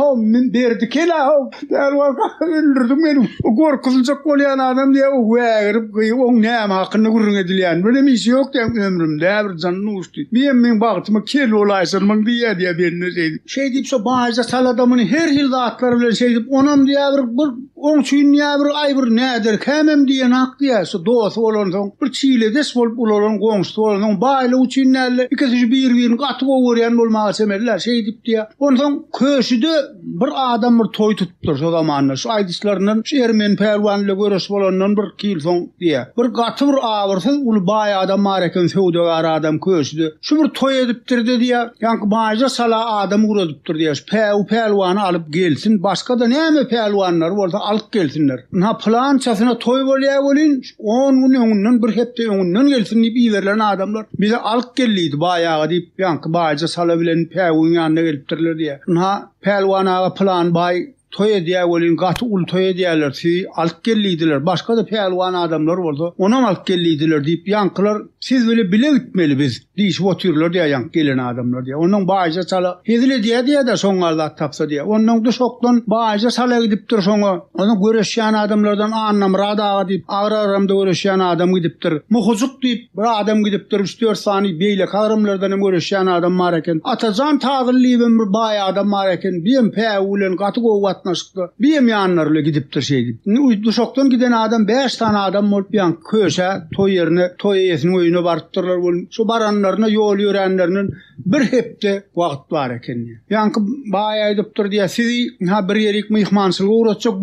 berdi kela täwan kaka öldürdüm meni. O gorkuljak bolýan adam diýe o wägirip oň näme hakyny gurrun edilýän. Böyle bir şey ýok diýen ömrümde bir jynny uçdy. Men bagtyma kel olaýsynmyň diýe benne şey diýip şo baýja sal adamyny her hil zatlary bilen şey diýip onam diýär bir oň çyň ýa-bir ay bir nädir kämem diýen hak diýär şo dost bolansoň bir çile des bolup ulan goňşy bolansoň baýla uçynlarla ikisi bir-birini gatyp öwürýän bolmagy semerler şey diýip diýär. Onsoň köşüde bir adam bir toý tutupdyr şo zamanlar şu aýdyşlaryndan şu ermen pälwanly görüş bolandan bir kil soň diýär. Bir gaty bir awyrsyz ul baý adam mareken söwdegar adam köşüde şu bir toý edipdirdi diýär. Ýanky baýja sala adam guradypdyr diýär. Pälwany alyp gelsin, başga da näme pälwanlar bolsa alyp gelsinler. Ha plançasyna toý bolýar bolin, 10 gün öňünden bir hepde öňünden gelsin diýip iýerlän adamlar bize alyp gelýidi baýaga diýip ýanky baýja sala bilen päwüň ýanyna gelipdirler diýär. Ha pälwana plan baý toy diýär bolin gaty ul toy diýerler ki alyp gelýdiler. Başga da pälwan adamlar bolsa onam alyp gelýdiler diýip ýankylar siz bile bile gitmeli biz diýip otyrlar diýär gelen adamlar diýär. Onuň baýja sala hezile diýär da soňarda tapsa diýär. Onuň da şokdan baýja sala gidipdir soňa. Onu göreşýän adamlardan annamrada diýip agra-aramda göreşýän adam gidipdir. Muhuzuk diýip bir adam gidipdir 3-4 sany beýle karymlardan göreşýän adam bar eken. Atajan taýyрлybyn bir baý adam bar eken. Beýim päwülen gaty gowatnaşykda. Beýim ýanlarla gidipdir şey diýip. Şokdan giden adam 5 tane adam bolup ýan köşe toy ýerine toy ýesini öýüne bardypdyrlar bolup. Şu baranlaryna ýol ýörenleriniň bir hepde wagt bar eken. Ýanky baý aýdypdyr diýär. Sizi ha bir ýerik myhmançylyga uğratjak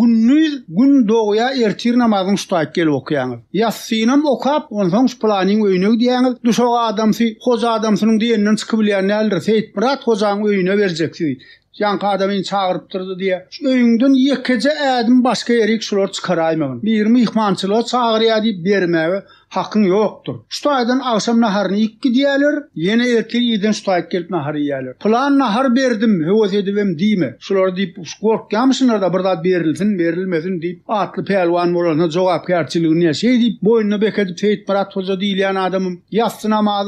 gün dogya ertir namazyny şutaýyp gelip okuýaňyz. Ýatsynam okap, onsoň planyň öýüne diýäňiz. Duşa adamsy, hoja adamsynyň diýenden çykyp bilýän näler seyit birat hojaň öýüne berjekdi. Ýanky adamyny çağırypdyrdy diýe. Şu öýüňden ýekece ädim başga ýerik şular çykaraýmagyň. Bir myhmançylyga çağırýar diýip bermäge hakyň ýokdur. Şu aýdan akşam naharyny 2 diýerler, ýene erkek ýeden şu aýk gelip nahar ýerler. Plan nahar berdim, höwes edibem diýme. Şular diýip gorkýamyşynar da bir zat berilsin, berilmesin diýip atly pälwan bolana jogapkärçiligini ýaşy diýip boýnuny beketip teýit barat hoja diýilýän adamym ýatsy namaz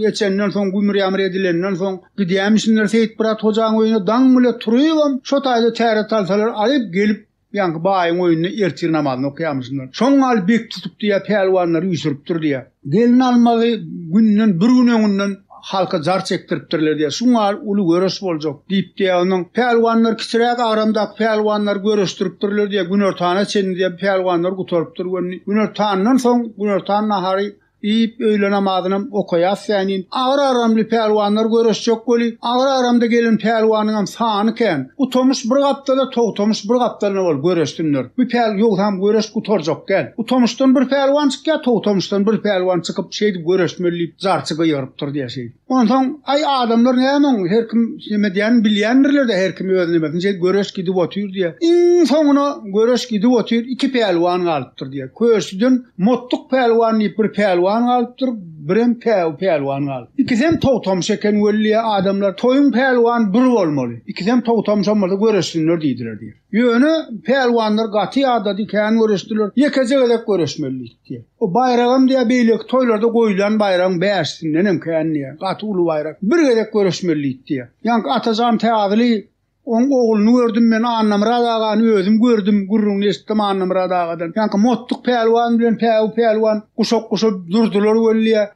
geçenden soň gümür ýamry edilenden soň gidýämişler teýit barat hojaň öýüne daň mule turýam. Şo taýda täret alsalar alyp gelip ýanky baýyň öýüne ertir namazyny okýamyşlar. Şoň alyp bek tutup diýär pälwanlar üýsüripdir diýär. Gelin almagy günden bir gün öňünden halka jar çektiripdirler diýär. Şuňar uly görüş boljak diýip diýär. Onuň pälwanlar kiçirek aramdaky pälwanlar görüşdiripdirler diýär. Günertana çenli diýär pälwanlar gutarıpdyr. Günertandan soň günertan nahary İp öyle namazını okuyasyanin agra-aramly pälwanlar görüşjek boli agra-aramda gelen pälwanyň sanyken utomuş bir gapda toğtomuş bir gapda bol görüşdüler. Bu päl ýok ham görüş gutarjak gel. Utomuşdan bir pälwan çykýar, toğtomuşdan bir pälwan çykyp şeýdi görüşmeli zarçyga ýarypdyr diýär. Ondan ay adamlar näme her kim näme diýen bilýändirler de her kim özüne bilýän şey görüş gidip otyr diýär. Iň soňuna görüş gidip otyr iki pälwan galypdyr diýär. Köşüden mottuk pälwan bir pälwan pelwan alıpdyr, birem pelwan alyp. İkisem towtam şeken welliye adamlar toyun pelwan bir bolmaly. İkisem towtam şamada göreşsinler diýdiler diýer. Ýöne pelwanlar gaty ada diken göreşdiler. Ýekejegedek göreşmeli diýer. O bayragam diýe beýlek toylarda goýulan bayrağın bäşsinden hem känniye. Gaty ulu bayrak bir gedek göreşmeli diýer. Ýa-ni atajan täzeli on oğulunu gördüm men Annamrad agany özüm gördüm gurrun esdim Annamrad agadan. Ýa-ni mottuk pelwan bilen pelwan kuşak durdular welliye.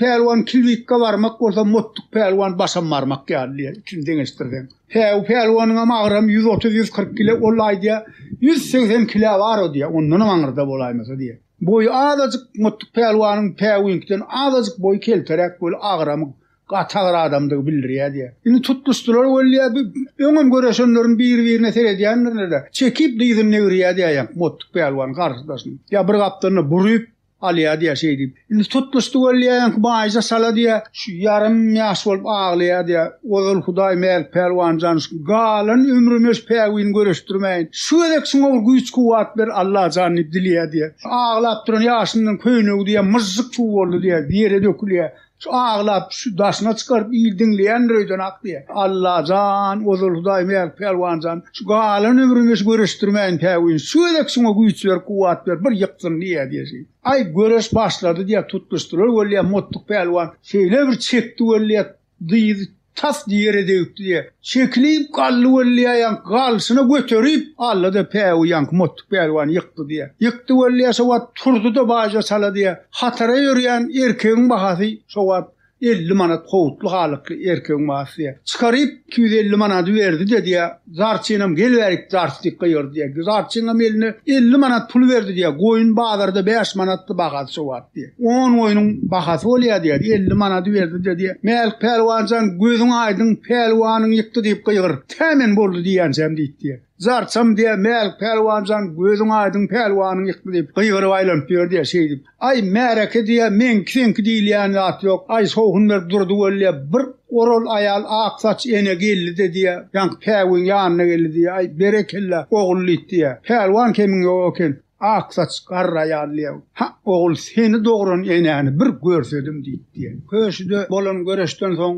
Pelwan kilwikke barmak bolsa mottuk pelwan basam barmak geldi. Üçin deňestirden. Pelwanyň amagram 130-140 kilo olaydy. 180 kilo var o diýe. Ondan maňyrda bolaýmasa diýe. Boy adazyk mottuk pelwanyň pewinkden adazyk boy kelterek bol agramy gatagır adamdygy bildirýär diýe. Indi tutmuşdylar welliä öňüm göreşenlerin bir-birine seredýänler çekip diýdim negirýär diýär. Mottuk pelwan garşydasyň. Ya bir gapdyny buryp alýar diýär şey diýip. Indi tutmuşdy welliä baýja sala diýär. Şu yarım ýaş bolup aglaýar diýär. Ozul Hudaý mel pelwanjan galan ömrümiz pewin göreşdirmeýin. Şu edek şoňa bir güýç kuwat ber Allah jany dilýär diýär. Aglap duran ýaşyndan köýnegi diýär mızzyk çuw boldy diýär. Ýere dökülýär. Şu ağlap şu daşına çıkarıp iyi dinleyen röyden aklıya. Allah can, Ozul Hudaý mel pelwanjan. Şu galan ömrümüz görüştürmeyin pewin. Şu edek şuna güýçler, kuwatlar bir ýyksyn diýe diýär. Ay göreş başlady diýe tutmuşdylar. Welliä mottuk pelwan. Şeýle bir çekdi welliä diýdi. Tas diýere degipdi diýe. Çekilip gally welliä ýa galsyna göterip allada pew mottuk pelwan ýykdy diýe. Ýykdy welliä şowat turdy da baýja sala diýe. Hatara ýörýän erkegiň bahasy şowat 50 manat howutly halykly erkegiň bahasy. Çıkaryp 250 manat berdi diýe. Zarçynam gelberik zarçyk gyýyrdy diýe. Zarçynam eline 50 manat pul berdi diýe. Goýun bazarda 5 manatly bahasy şowat diýe. 10 goýunyň bahasy bolýar diýe. 50 manat berdi diýe. Mel pelwanjan gözüň aýdyň pelwanyň ýykdy diýip gyýyr. Tämen boldy diýensem diýdi. Zarçam diye mel pelwanjan gözüň aýdyň pelwanyň ýykdy diýip gyýyryp aýlanyp berdi şey diýip. Ay mereke diye men kiňki diýilýän zat ýok. Ay soğunlar durdy welliä bir orol aýal aksaç ene geldi diye. Ýa-ni pewin ýanyna geldi diye. Ay berekella ogully diye. Pelwan kemiň ýok. Aksaç garra ýalyýar. Ha ogul seni dogran enäni bir görsedim diýdi. Köşüde bolan göreşden soň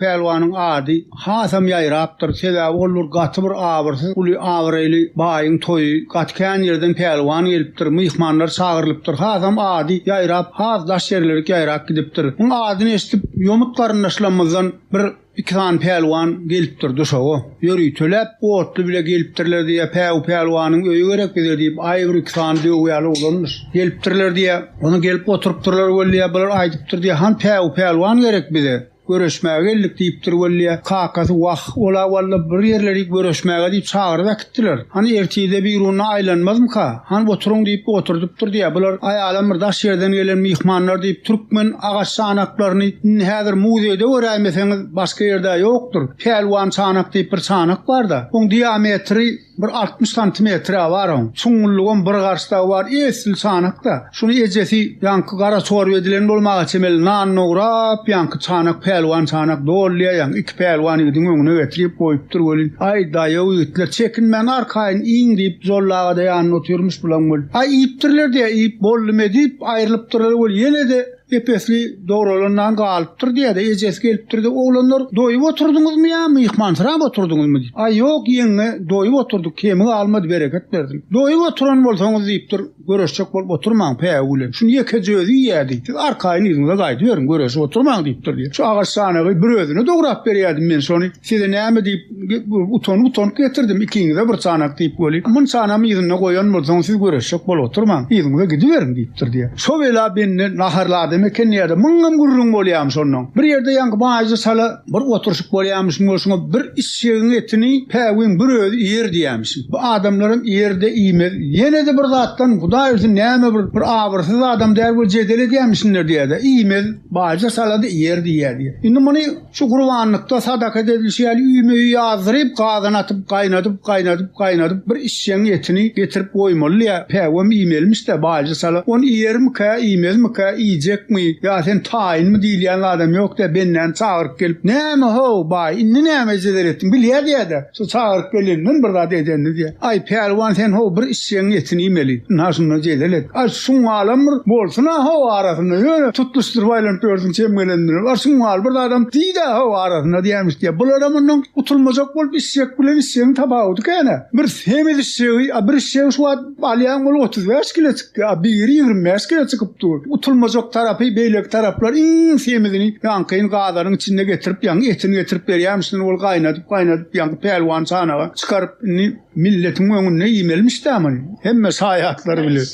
pelwanyň ady Hasam ýaýrapdyr. Sebäbi olur gaty bir awyrsyz, uly awryly baýyň toýy gatkan ýerden pelwan gelipdir. Myhmanlar çağırlypdyr. Hasam ady ýaýrap, has daş ýerlere ýaýrap gidipdir. Onuň adyny eşitip ýomutlaryny aşlamazdan bir iki tane pelwan gelipdir duşago. Ýöri töläp otly bile gelipdirler diýe pelwanyň öýü gerek bilir diýip aýyr iki tane döwýäli olanlar gelipdirler diýe. Onu gelip oturypdyrlar welliä bular aýdypdyr diýe. Han pelwan gerek bize. Görüşmäge geldik diýipdir welliä. Kakasy wah ola walla bir ýerleri görüşmäge diýip çağırıp gitdiler. Hani ertide bir ýuruna aýlanmazmy ka? Han oturuň diýip oturdypdyr diýe. Bular aýalam bir daş ýerden gelen myhmanlar diýip türkmen agaç sanaklaryny häzir muzeýde öräýmeseňiz başga ýerde ýokdur. Pelwan sanak diýip bir sanak bar da. Oň diametri bir 60 santimetre var on. Çuňullygy bir garşda var. Esil sanakda. Şunu ejesi ýaňky gara sor edilen bolmagy çemel nan nograp ýaňky sanak pelwan sanak dolýar. Iki pelwan ýygyň öňüne getirip goýupdyr welin. Ay daýaw ýetler çekinmän arkaýyn iň diýip zorlaga daýan oturmuş bulan bol. Ay ýipdirler diýe, ýip bolmy diýip aýrylypdyrlar bol. Ýene de epesli doğrulandan galypdyr diýe de ejesi gelipdir de oglanlar doýup oturduňyzmy ýa-ni myhmansyrap oturduňyzmy diýip. Ay ýok ýeňe doýup oturduk, kemi almady bereket berdim. Doýup oturan bolsaňyz diýipdir, göreşjek bolup oturmaň peýwile. Şunu ýeke jözi ýerdi. Arkaýyn ýüzüňe gaýdy berin, göreşip oturmaň diýipdir diýe. Şu agaç sanagy bir özüne dograp berýärdim men şonu. Size näme diýip uton getirdim. Ikiňize bir sanak diýip bolýar. Mun sanamy ýüzüne goýan bolsaň siz göreşjek bolup oturmaň. Ýüzüňe gidiberin diýipdir diýe. Şo wela beni naharlady meken ýerde muňam gurrun bolýam şondan. Bir ýerde ýa-ni baýja sala bir oturşyk bolýamyş, şoňa bir işçiň etini pewin bir öz ýer diýämişim. Bu adamlarym ýerde iýmez. Ýene de bir zatdan Hudaý üçin näme bir awyrsyz adam däl bol jedele diýämişler diýär. Iýmez baýja salada ýer diýär. Indi muny şu gurbanlykda sadaka edilýär, üýmeyi ýazyryp gazyna atyp gaýnadyp bir işçiň etini getirip goýmaly ýa. Pewin iýmelmiş de baýja sala. Onu ýermi ka iýmezmi ka iýjek mi? Ya sen tayin mi diýilýän adam ýok da benden çağırıp gelip näme ho bay inni näme eder etdim bilýär diýdi. Şu çağırıp gelinmin bir zat edendi diýe. Ay pelwan sen ho bir işçiň etini ýemeli. Naşyny jeýlelet. Ay şuň alamyr bolsun ho arasyna ýöne tutuşdyr baylan gördüm çemgelendir. Var şuň al bir adam diýdi ho arasyna diýermiş diýe. Bu adamyň utulmajak bolup işçek bilen işçiň tabawdy kene. Bir semez işçi, bir işçi şu alýan bolup 35 kilo çykdy. Biri 25 kilo çykypdy. Utulmajak tarapy beýlek taraplar semezini ýankyň gadaryň içinde getirip ýa etini getirip berýärmişsin ol gaýnadyp ýa pelwan çanaga çykaryp milletin öňüne ýemelmiş dämi. Hemme saýatlary bilir.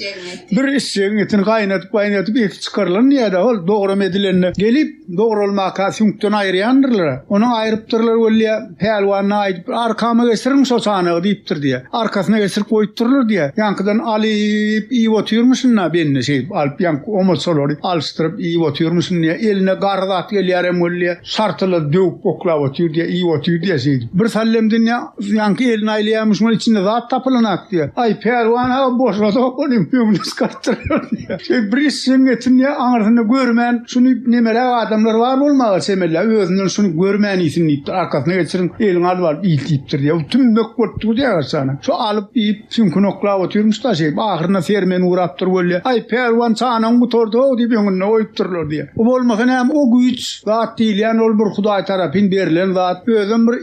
Bir işçiň etini gaýnadyp eti çykarylany ýa-da ol dogram edilenine gelip dogralmaka süňkden aýrýandyrlar. Onu aýrypdyrlar bolýa pelwanyna aýdyp arkama geçiriň şo çanagy diýipdir diýe. Arkasyna geçirip goýupdyrlar diýe. Ýankydan alyp iýip oturmuşyň benne şey alyp ýank omosolary alştyryp iýip oturmuşyň diýe. Eline gardat gelýär bolýa. Şartyly döwüp oklap otur diýe, iýip otur diýe şey. Bir sallemden ýanky elini aýlaýarmyş mol içinde zat tapylanak diýe. Ay pelwan boşlada onuň ýumunu çykartdyrlar diýe. Şey bir işçiň etini aňyrsynda görmän, şuny nemeler adamlar var bolmagy semeller özünden şuny görmän isin diýip arkasyna geçiriň elini alyp iýitipdir diýe. Tümmek gotdy diýe sana. Şu alyp iýip süňküni oklap oturmuş da şey ahyrına fermen urapdyr bolýa. Ay pelwan çanyň butordy diýip öňüne oýupdyrlar diýe. O bolmasyn hem o güýç zat diýilýän ol bir Hudaý tarapyn berilen zat özüm bir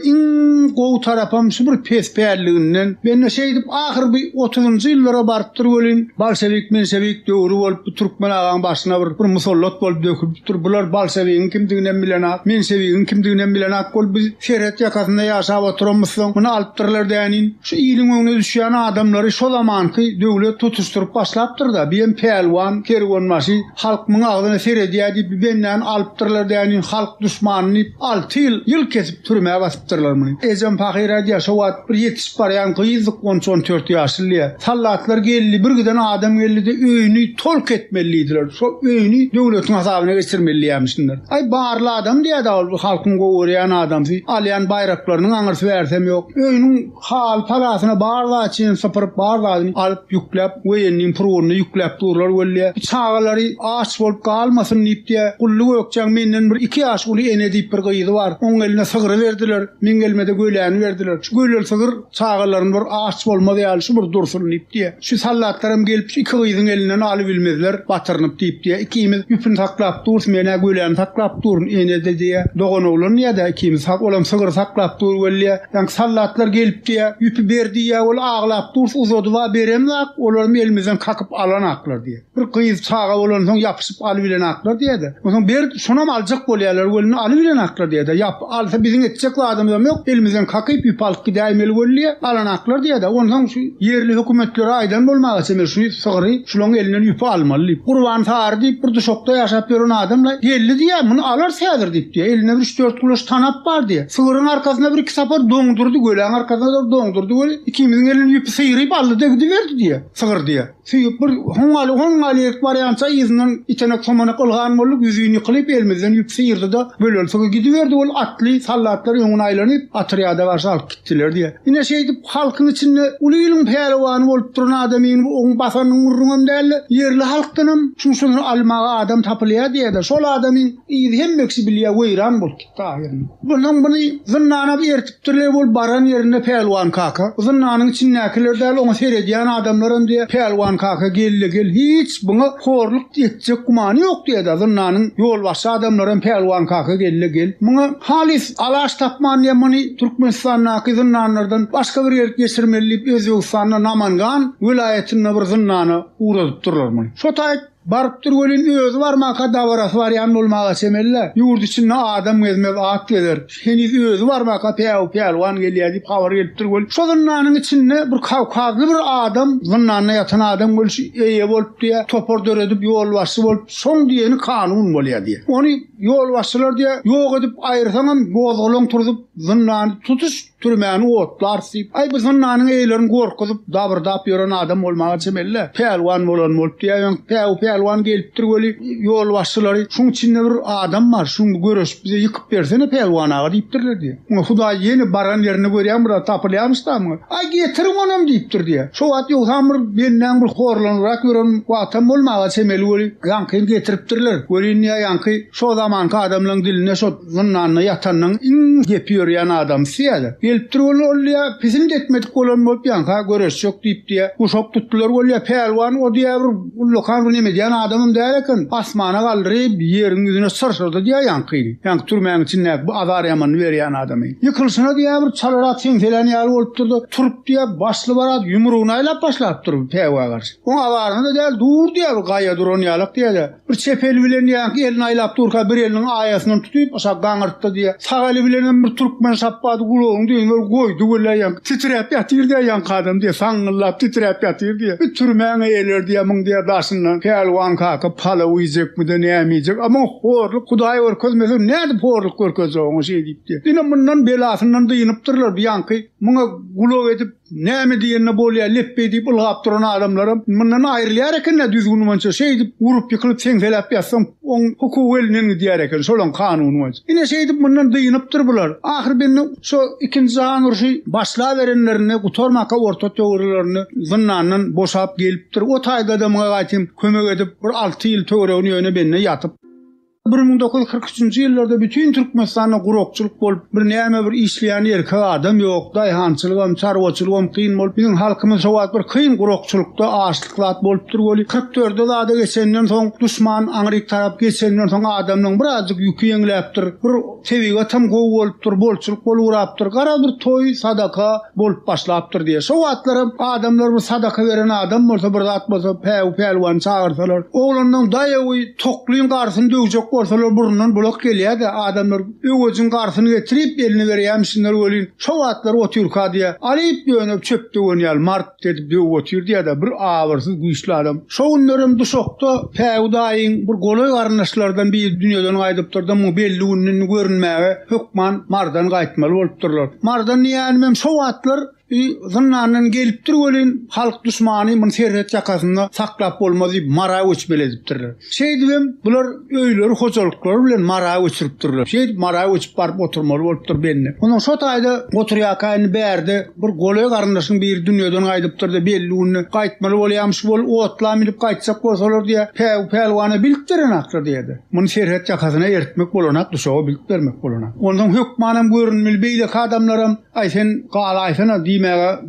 gowy tarapam şu bir pesperliginden benne şey diýip ahir bir 30-njy ýyllara barpdyr bolyn. Bolşewik mensewik döwrü bolup Türkmen agaň başyna bir musallat bolup dökülipdir. Bular bolşewigiň kimdiginden bilenak, mensewigin kimdiginden bilenak bolup biz şeret ýakasynda ýaşap oturamysyň. Muny alypdyrlar dänin. Şu ýylyň öňüne düşýän adamlary şo zamanky döwlet tutuşdyryp başlapdyr da bilen pelwan kerwanmasy halkyň agdyna serediýär diýip benden alypdyrlar dänin. Halk düşmanyny 6 ýyl kesip türmäge basypdyrlar muny. Ejem Pahyra diýär şo wagt bir ýetişip barýan gyzyk 14 ýaşly. Sallatlar geldi bir giden adam geldi de öýüni tolk etmelidiler. Şo öýüni döwletiň hasabyna geçirmeliýärmişler. Ay barly adam diýär da halkyň gowurýan adamsy. Alýan bayraklarynyň aňyrsy bersem ýok. Öýüniň hal parasyna barla çyn sapyryp barladyny alyp ýükläp öýüniň pruwuny ýükläp durlar bolýar. Çağalary aç bolup galmasyn diýip diýär. Gully ökçäň menden bir 2 ýaş uly ene diýip bir gyýdy bar. Oň eline sygyry berdiler. Men gelmede göläni berdiler. Şu göler sygyr çağalaryň bir aç bolmady ýaly şu bir dursun diýip diýär. Şu sallatlarym gelip 2 gyýdyň elinden alyp bilmezler. Batyryp diýip diýär. Ikimiz ýüpüni saklap dur, mene göläni saklap dur ene de diýär. Dogan oğlan ýa-da ikimiz olam sygyr saklap dur bolýar. Ýa sallatlar gelip diýär. Ýüpü berdi ýa ol aglap dur uzady we beremlak olarmy elimizden kakıp alanaklar diýär. Bir gyýyz çağa bolan soň ýapyşyp alyp bilenaklar diýär. Oňa ber şonam aljak bolýarlar bolany alyp bilenaklar diýär. Ýap alsa biziň etjek adam ýok. Elimizden kakyp ýupalyp gidäýmeli bolýar. Alanaklar diýär. Oňa şu yerli hökümetler aýdan bolmagy semel şu sygyry şulaň elinden ýupa almaly. Gurban sar diýip bir şokda ýaşap ýören adamlar geldi diýär. Muny alar sädir diýip diýär. Eline bir 3-4 kuloş tanap bar diýär. Sygyryň arkasyna bir 2 sapar doňdurdy, göläň arkasyna da doňdurdy. Göle ikimizin elini ýüpü syýryp aldy degdi berdi diýär. Sygyr diýär. Syýyp bir hoňaly barýança ýyzynyň içine somana kılgan bolup ýüzüni ýykylyp elimizden ýüp syýrdy da bölen sygy gidiverdi. Ol atly sallatlar ýöňüne aýlanyp atrýada başa alyp gitdiler diýär. Ine şey diýip halkyň içinde uly ýylyň pelwany bolup duran adamyň oň basanyň urrunam däl yerli halkdanam şunu almaga adam tapylýar diýär. Şol adamyň ýyzy hemmeksi bilýär weýran bolup gitdi aýyryn. Buny zynnyna bertipdirler bol baran ýerinde pelwan kaka. Zynnynyň içindekiler däl oňa seredýän adamlarym diýär. Pelwan kaka gel hiç buna horluk etjek gumany ýok diýär. Zynnynyň ýolbaşy adamlarym pelwan kaka gel. Muňa halis alaş tapman ýa-many Türkmenistanyň zynnylardan başga bir ýerge geçirmeli Özbegistanyň Namangan vilayetinde bir zynnyny uradyp durlar muny. Şo taýt barıp durgolun özü var maka davarası var yan olmağa semeller. Yurt içinde adam gezmez at gelir. Heniz özü var maka pelwan gelýär diýip habar gelip durgol. Şo zınnanyň içinde bir kavkazly bir adam, zınnanyna yatan adam bolsa eýe bolup diýär, topor döredip ýolbaşy bolup soň diýeni kanun bolýar diýär. Ony ýolbaşçylar diýär, ýok edip aýyrsaňam gozgolun turup zınnany tutuş türmäni otlar syp. Ay bu zınnanyň eýlerini gorkuzyp dabyrdap ýören adam bolmagy semeller. Pelwan bolan bolup diýär, pelwan gelipdir göli yol başçylary şuň içinde bir adam bar şuň görüş bize yıkıp bersene pelwan ağa diýipdirler diye. Huda yeni baran ýerine görýän bir tapylyamystamy? Ay getirin onam diýipdir diye. Şo wagt ýok hamur benden bir horlanrak görün watam bolmaga çemeli göli ýanky getiripdirler. Gölinýä ýanky şo zamanky adamlaryň diline şo zınnanyny ýatanyň iň gepýär ýan adam siýadi. Gelipdir bolýa bizim detmedik bolan bolup ýanka görüş ýok diýip diye. Bu şop tutdular bolýa pelwan o diýär bir lokan neme diýen adamym däl eken. Asmana galdyryp ýeriň ýüzüne sırşyrdy diýär ýanky. Ýanky türmäň içinde bu azar ýamany berýän adamy. Ýykylşyna diýär bir çalarat sen falan ýaly bolup durdy. Turup diýär başly barat ýumrugyny aýlap başlap durup peýwa garşy. O awaryny däl dur diýär gaýa duran ýalyk diýär. Bir çepel bilen ýanky elini aýlap durka bir eliniň aýasyny tutup aşa gaňyrtdy diýär. Sag eli bilen bir türkmen şapady gulagyny diýär goýdy bolýar. Titrep ýatyr diýär ýanky adam diýär. Saňyllap titrep ýatyr diýär. Bir türmäňe eler diýär müň diýär daşyndan. Pelwan kaka pala uýjak mı da nämeyjek. Ama horluk Hudaý görkezmese näde horluk görkezýär o şey diýip diýär. Dine mundan belasyndan diýinipdirler bir ýanky. Muňa gulag edip näme diýenne bolýar leppe diýip ulgap duran adamlarym mundan aýrylýar eken ne düzgün mança şey diýip urup ýykylyp sen felap ýatsam on hukuk eliniň diýär eken şolan kanuny mança. Ine şey diýip mundan diýinipdir bular. Ahir beni şo ikinji jahan urşy başla berenlerini gutormaka orta töwrelerini zınnanyň boşap gelipdir. O taýda da muňa gaýtym kömek edip bir 6 ýyl töwregini ýöne benne ýatyp 1943-nji ýyllarda bütün Türkmenistanyň gurokçylyk bolup bir näme bir işleýän erkek adam ýok, daýhançylygam, çarwaçylygam kyn bolup bizim halkymyz şo wagt bir kyn gurokçylykda açlyklat bolup durýar. 44-de zada geçenden soň düşman Aňryk tarap geçenden soň adamlaryň birazjyk ýükü ýeňläpdir. Bir sewiga tam gowy bolupdyr, bolçylyk bolurapdyr. Gara bir toý sadaka bolup başlapdyr diýe. Şo wagtlar adamlar bir sadaka beren adam bolsa bir zat bolsa pelwan çağırsalar, oglanyň daýawy toklyň garsyny döwjek bolsalar burundan bulak gelýär-de adamlar öwüjüň garsyny getirip elini berýärmişler bolýan. Şo wagtlar o türka diýe alyp ýönüp çöpde oynýar mart edip döw otyr diýär-de bir awyrsyz güýçli adam. Şo günlerim duşokda Hudaýyň bir golay garnaşlardan bir dünýeden gaýdypdyrdy. Mu belli günni görünmäge hökman mardan gaýtmaly bolupdyrlar. Mardan ýani şo wagtlar zınnanyň gelipdir bolýan halk düşmany mun serhet ýakasynda saklap bolmaz diýip mara öçmeledipdirler. Şey diýem bular öýleri hojalyklar bilen mara öçüripdirler. Şey mara öçüp baryp oturmaly bolupdyr benne. Onuň şo taýda oturýakaýny bärde bir golay garnaşyň bir dünýeden gaýdypdyrdy belli günni gaýtmaly bolýarmyş bol otla minip gaýtsak bolsalar diýe pelwana bilipdiren aklar diýdi. Mun serhet ýakasyna ertmek bolanat duşaga bilip bermek bolanat. Ondan hökmanam görünmeli beýle adamlarym ay sen galaýsyna diýmäge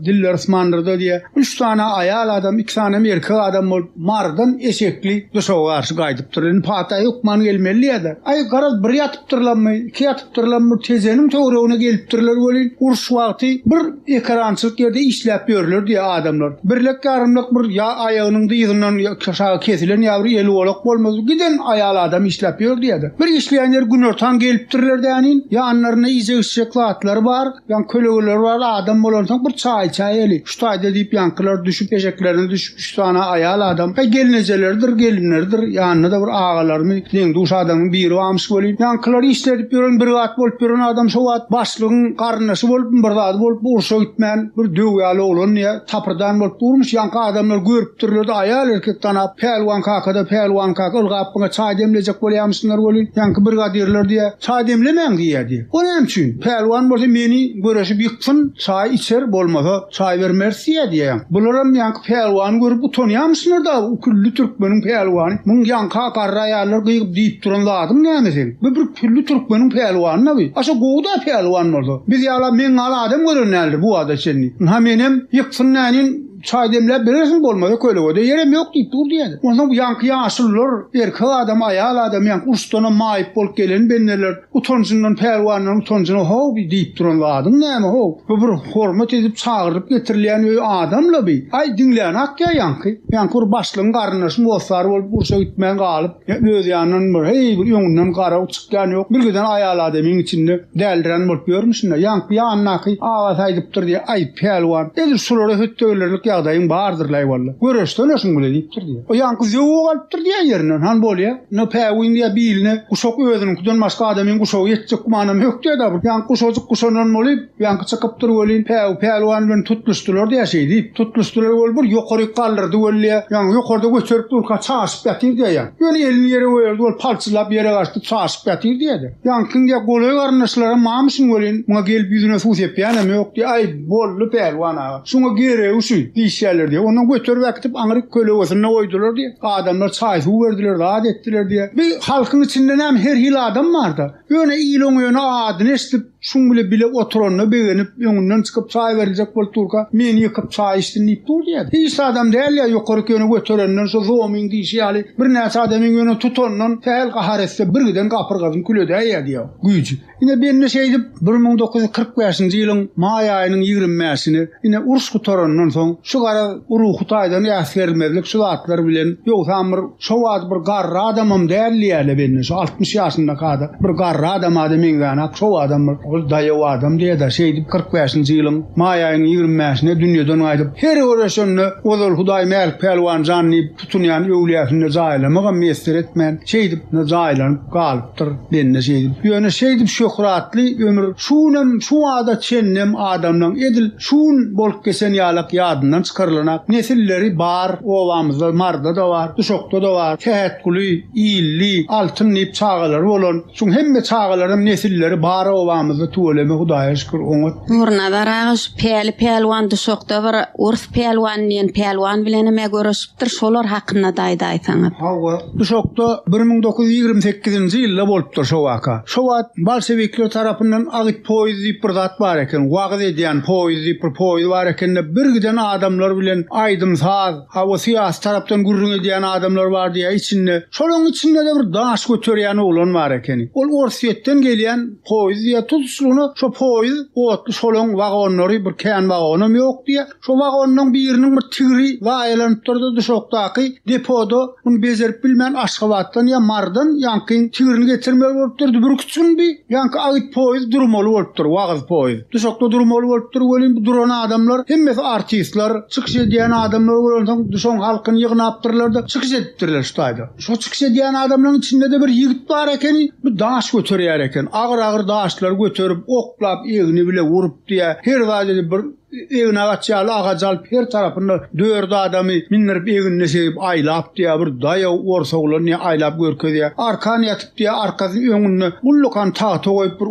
diller ısmandyrdy diýe. 3 tane aýal adam, 2 tane erkek adam bolup mardan eşekli duşaga garşy gaýdypdyr. Pata hökman gelmeli ýa-da. Ay garaz bir ýatypdyrlanmy, 2 ýatypdyrlanmy tezenim töwregine gelipdirler bolýan. Urş wagty bir ekrançyk ýerde işläp ýörler diýe adamlar. Birlik garymlyk bir ýa aýagynyň dyýynyň kaşaga kesilen ýa-bir eli olak bolmaz. Giden aýal adam işläp ýör diýe. Bir işleýänler günörtan gelipdirler dänin. Ýanlaryna iýje şeklatlar bar, ýa köleler bar, adam bolansa bir çay eli. Şu taýda diýip ýankylar düşüp eşeklerine düşüp 3 tane aýal adam. Gelinjelerdir, gelinlerdir. Ýanyna da bir ağalarmy, deň duş adamyň biri amyş bolýar. Ýankylar işledip ýören bir gat bolup ýören adam şo wagt başlygyň garnaşy bolup bir zat bolup urşa gitmän bir döwýäli oğlan ýa tapyrdan bolup durmuş. Ýanky adamlar görüpdirler, aýal erkek tanap pelwan kaka ılgapyňa çay demlejek bolýarmyşlar bolýar. Ýanky bir gat derler diýe çay demlemäň diýdi. O näme üçin? Pelwan bolsa meni göreşip ýykpyn, çay içer bolmasa çay vermersi diýär. Bularam ýanky pelwan görüp utanýarmyşlar da ukully türkmeniň pelwany. Muň ýanka garraýarlar gyýyp diýip duran zadym näme sen? Bu bir külli türkmeniň pelwany näbi? Aşa gowda pelwan bolsa. Biz ýala men ala adam görünäldi bu ada seni. Ha menem ýykpyn nänin çay demlep berersin bolmasa kölegede yerem ýok diýip dur diýdi. Ondan bu ýanky ýaşylylar, erkek adam, aýal adam ýanky ustana maýyp bolup gelen benneler utanjyndan pelwandan utanjyna how diýip duran adam näme how? Bu bir hormat edip çağırıp getirilýän adamla bi. Ay dinlän akya ýanky. Ýanky başlygyň garnaşy mosar bolup urşa gitmän galyp, öz ýanynyň bir hey bir ýoňundan gara çykýan ýok. Bir giden aýal adamyň içinde däldiren bolup görmüşler. Ýanky ýanyna awa saýdypdyr diýe ay pelwan. Edir şolary hötdölerlik ýagdaýyň bardyrlaý bolla. Göreşden öşüň bile diýipdir diýe. O ýanky zöwüg alypdyr diýe ýerinden. Han bolýa. No päwin diýe biline guşok özünikinden başga adamyň guşogy ýetjek gumanam ýok diýe-de. Ýanky guşojyk guşonan bolyp, ýanky çykypdyr bolýan päwlan bilen tutmuşdylar diýe şeýdi. Tutmuşdylar bol bir ýokary kaldyrdy bolýa. Ýani ýokarda götürip durka çaşyp ýatyr diýe. Ýöne elini ýere goýardy, bol palçylap ýere gaçdy, çaşyp ýatyr diýe. Ýanky goly garnaşlara mamyşyň bolýan, muňa gelip ýüzüne suw sepýän ýok diýe. Ay bolly päwlan aga. Şuňa gere uşy diýişýärler diýe. Ondan götürip äkitip aňryk kölegesine goýdular diýe. Adamlar çaý suw berdiler, rahat etdiler diýe. Bir halkyň içinde näme her hil adam barda. Ýöne ýylyň ýöne adyny eşitip şuň bile oturanyna begenip ýöňünden çykyp çaý berijek bol turka meni ýykyp çaý içdin diýip dur diýe. Hiç adam däl ýa ýokary köne götürenden so zomin diýişýäli bir näçe adamyň ýöne tutandan täl gahar etse birden gapyrgazyň külede diýe. Güýji. Ine benne şeýdip 1945-nji ýylyň may aýynyň 20-sini ine urus gutaranyň soň şu gara Uruw Hutaýdan ýasgermezlik şu zatlar bilen ýoksamyr şowat bir garra adamym däl benne şu 60 ýaşynda kada bir garra adam adamyň gana şow adam ol daýaw adam diýe-de şeýdip 45-nji ýylyň may aýynyň 20-sine dünýeden aýdyp her öreşende Ozal Hudaý Mäl Pelwan janny tutunýan öwliýasyny jaýlamaga mesler etmän şeýdip jaýlanyp galypdyr benne şeýdip ýöne şeýdip şöhratly ömür şunam şu ada çennem adamlaryň edil şun bolup gesen ýalak ýadyndan çykarylanak nesilleri bar owamyzda marda da bar duşokda da bar tähetguli ýylly altyn nip çağalar bolan şuň hemme çağalaryň nesilleri bar owamyzda tuwleme Hudaýa şükür oňa Nurna daraýyş pelwan duşokda bir urf pelwan diýen pelwan bilen eme görüşipdir şolar hakynda daýda aýsaňyz. Hawa duşokda 1928-nji ýylda bolupdyr şo waka. Şo wagt Bolşewikler tarapyndan agyt poýz diýip bir zat bar eken, wagt edýän poýz diýip bir poýz bar eken, bir giden adamlar bilen aýdym saz, hawa syýasy tarapdan gurrun edýän adamlar bar diýe içinde. Şolaryň içinde de bir daş götürýän oglan bar eken. Ol Orsiýetden gelýän poýz diýe tutuşlugyny şo poýz otly şolaryň wagonlary bir kän wagonam ýok diýe. Şo wagonyň biriniň bir tigri waýalanyp durdy duşokdaky depoda bunu bezerip bilmän Aşgabatdan ýa Mardan ýanky tigrini getirmeli bolup durdy. Bir küçük bir ýanky agyt poýz durmaly bolup dur, wagaz poýz. Duşokda durmaly bolup dur, welin duran adamlar hemmesi artistler, çykyş edýän adamlar bolan duşoň halkyny ýygnapdyrlar da çykyş etdirler şu taýda. Şo çykyş edýän adamlaryň içinde de bir ýigit bar eken, bir daş götürýär eken. Agyr daşlar götürüp oklap egini bile urup diýe. Her wagtda bir egin agaçaly agacal her tarapynda dörd adamy minirip egini sebip aýlap diýe bir daýaw orsaglaryny aýlap görkezýär. Arkan ýatyp diýe arkasyny öňüne ullukan taýta goýup bir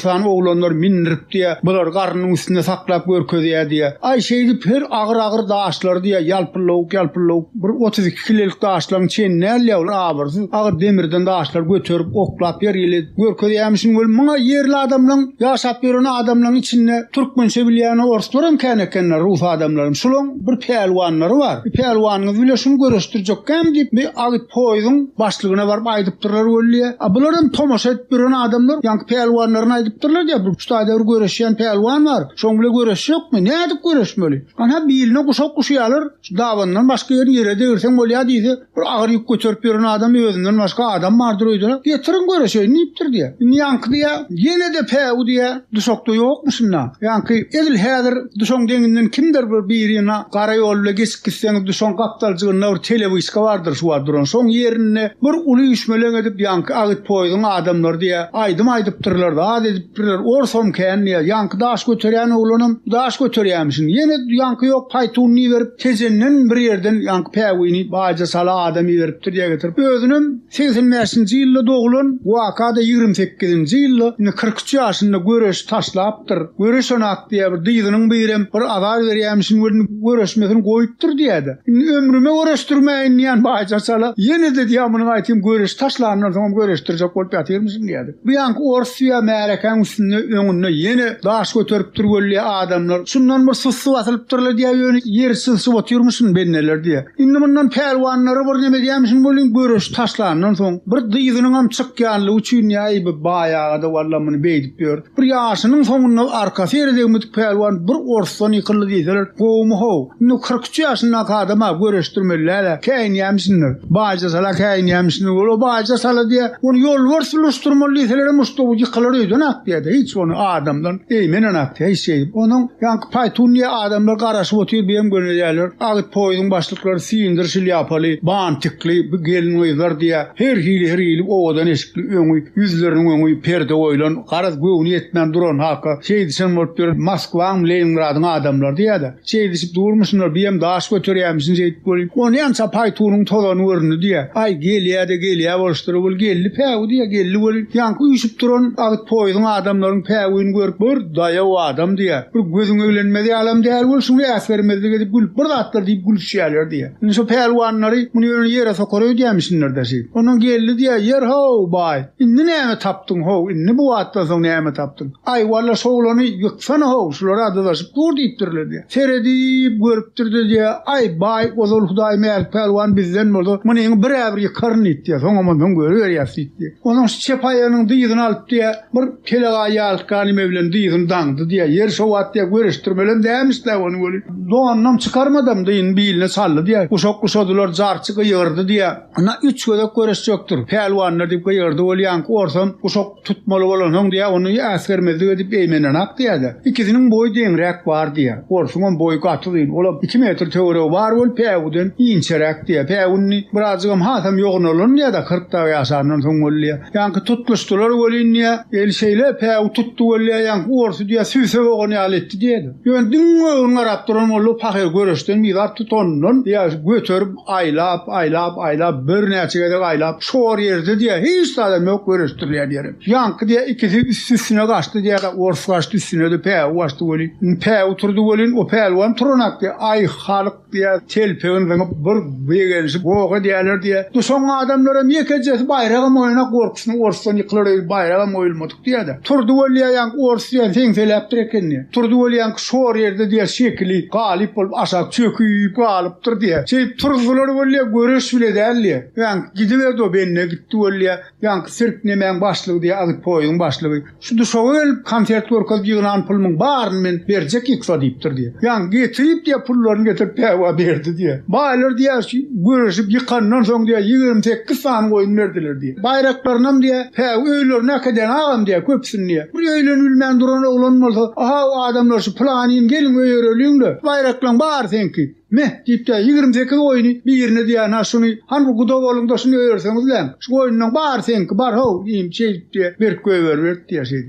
10 oglanlar minirip diýe bular garnyň üstünde saklap görkezýär diýe. Aý şeýdip her agyr daşlar diýe ýalpyrlok bir 32 kilolik daşlaryň çenine ýaly abyrsy agyr demirden daşlar götürüp oklap ýerli görkezýärmişiň bol muňa ýerli adamlaryň ýaşap ýören adamlaryň içinde türkmençe bilýän orslar kenekkenler Rus adamlarım. Şulun bir pelwanları var. Bir pelwanını bile şunu görüştürecek. Hem deyip bir agyt poýzyň başlygyna barıp aýdypdyrlar bolýa. Bulardan tomaşa edip biren adamlar ýanky pelwanlaryny aýdypdyrlar diýe. Bir ştaýda görüşýän pelwan var. Şoň bile görüşýokmy? Nädip görüşmeli? Ana biline guşak guşýarlar. Dawandan başga ýere degirseň bolýa diýse, bir agyr ýük götürüp biren adam özünden başga adam bardyr öýdüler. Getirin görüşeýin diýipdir diýe. Ýanky diýe, ýene de päw diýe, duşakda ýokmuşynda. Ýanky edil häzir duşoň deňinden kimdir bir birine gara ýol bilen geçip gitseňiz duşoň gapdalçygyna bir telewiska bardyr şu duran. Şoň ýerine bir uly işmelen edip ýanky agyt poýdyň adamlar diýe aýdypdyrlar da edipdirler. Orsom kän diýe ýanky daş götürýän oglanam daş götürýärmişin. Ýene ýanky ýok paýtuny berip tezenden bir ýerden ýanky päwini baýja sala adamy beripdir diýe getirip özünem 80-nji ýylda doglan wakada 28-nji ýylda 43 ýaşynda göreş taşlapdyr. Göreş onak diýe bir dyzynyň birem bir azar berýärmişin göreşmesini goýupdyr diýdi. Ömrüme göreşdirmeýin ýan baýja sala. Ýene de diýär muny aýtym göreş taşlaryndan soň göreşdirjek bolup ýatyrmyşyn diýdi. Bu ýanky Orsiýa märekäň üstüne öňünde ýene daş götürüp durýarlar adamlar. Şundan bir susy wasylypdyrlar diýär ýöne ýer susy oturmuşyn benneler diýär. Indi mundan pelwanlary bir neme diýärmişin bolýan göreş taşlaryndan soň bir dyzynyň am çykýanly üçin ýaý bir baýagada walla muny beýdip ber. Bir ýaşynyň soňunda arkasy ýerde pelwan bir Orsdan yıkıldı diýseler, gowmu ho. Nu 43 ýaşyndaky adama göreşdirmeliler. Käýnýämsinler. Baýja sala käýnýämsinler. Ol baýja sala diýe. Onu ýol borsluşdurmaly diýseler, mustow yıkılar öýden ak diýdi. Hiç onu adamdan eýmenen ak diýdi. Hiç şey. Onun ýanky paýtunýa adamlar garaşyp oturup beýem gönelýärler. Agyt poýdyň başlykları siýindir şilýapaly, bantikli, gelin oýlar diýe. Her hili owadan eşikli öňü, ýüzlerini öňü perde oýlan, garaz göwni etmän duran haka. Şey diýsen bolup bir Moskwaň, Leningradyň adamlar diýdi. Şey diýip durmuşlar, beýem daş götürýärmisin diýip bolup. Onu ýança paýtunyň tolany wörni diýe. Ay gelýär bolşdyryp bol geldi päw diýe geldi bol. Ýanky üýşüp duran agyt poýdyň adamlaryň päwini görüp bir daýa adam diýe. Bir gözüň öýlenmedi alam diýer bolsun ýasbermedi gedip gül bir atlar diýip gülüşýärler diýe. Indi şu päwlwanlary muny ýere sokory diýmişler däşi. Onun geldi diýe yer ho bay. Indi näme tapdyň ho? Indi bu atda soň näme tapdyň? Ay walla şoglany ýyksana ho, şulara adaşyp dur diýipdirler diýe. Seredip görüpdirdi diýe. Ay bay ozul Hudaý meýer päwlwan bizden boldy. Muny bir äbir ýykaryn diýe. Soň ondan görýärýär diýe. Onun çepaýanyň diýdini alyp diýe. Bir telega ýalkany mevlen diýdini daňdy diýe. Yer şowat diýe göreşdirmelen dämişler onu bolup. Doğandan çıkarmadam deyin biline sallı diye. Uşak kuşadılar zarçı kıyırdı diye. Ana 3 gödek görüş yoktur. Pelvanlar deyip kıyırdı. Olyank orsam uşak tutmalı olan diye onu askermezdi edip eymenen ak diye de. İkisinin boyu dengrek var diye. Orsunun boyu katı değil. Ola 2 metre teori var ol pevuden inçerek diye. Pevunni birazcık hatam yoğun olun diye de 40 da yaşarının son oluyor. Yankı tutmuştular olun diye. El şeyle pev tuttu oluyor yankı orsu diye süse oğunu aletti diye de. Yani dün Araptıran olu pakir görüşten bir tutonun diye götürüp aylap bir neçe kadar aylap şor yerde diye hiç adam yok görüştürüyor diyelim. Yankı diye ikisi üstüne kaçtı diye orsu kaçtı üstüne de pev kaçtı olun. Pev oturdu olun o pelvan turunak diye ay halık diye telpeğin bir beğenisi boğu diyeler diye. Du son adamlara miyekecesi bayrağım oyuna korkusunu orsudan yıkılır bayrağım oyulmadık diye de. Turdu oluyor yankı orsu diye senseleptireken diye. Turdu oluyor yankı şor yerde diye şekli galip olup aşağı çöküyüp galıptır diye. Turdular oluyor görüş bile derli. Yankı gidiverdi o benimle gitti oluyor. Yankı sirknemen başlığı diye alıp poyun başlığı. Şu duşoğul konsert görkaz yığınan pulmun bağırın men verecek yıksa deyiptir diye. Yankı getirip diye pullarını getirip peva verdi diye. Bağırlar diye görüşüp yıkandan sonra diye 28 tane oyun verdiler diye. Bayraklarından diye pev öylür ne kadar ağam diye köpsün diye. Buraya öylün ülmen duran oğlanmalı. Aha o adamlar şu planıyım gelin öyle de. Bayraklan bağır senki. Meh deyip de 28 oyunu bir yerine diye şunu hani bu kudav olunda şunu öğrenseniz lan. Şu oyundan bağır senki bağır ho diyeyim şey diye bir ver diye şey.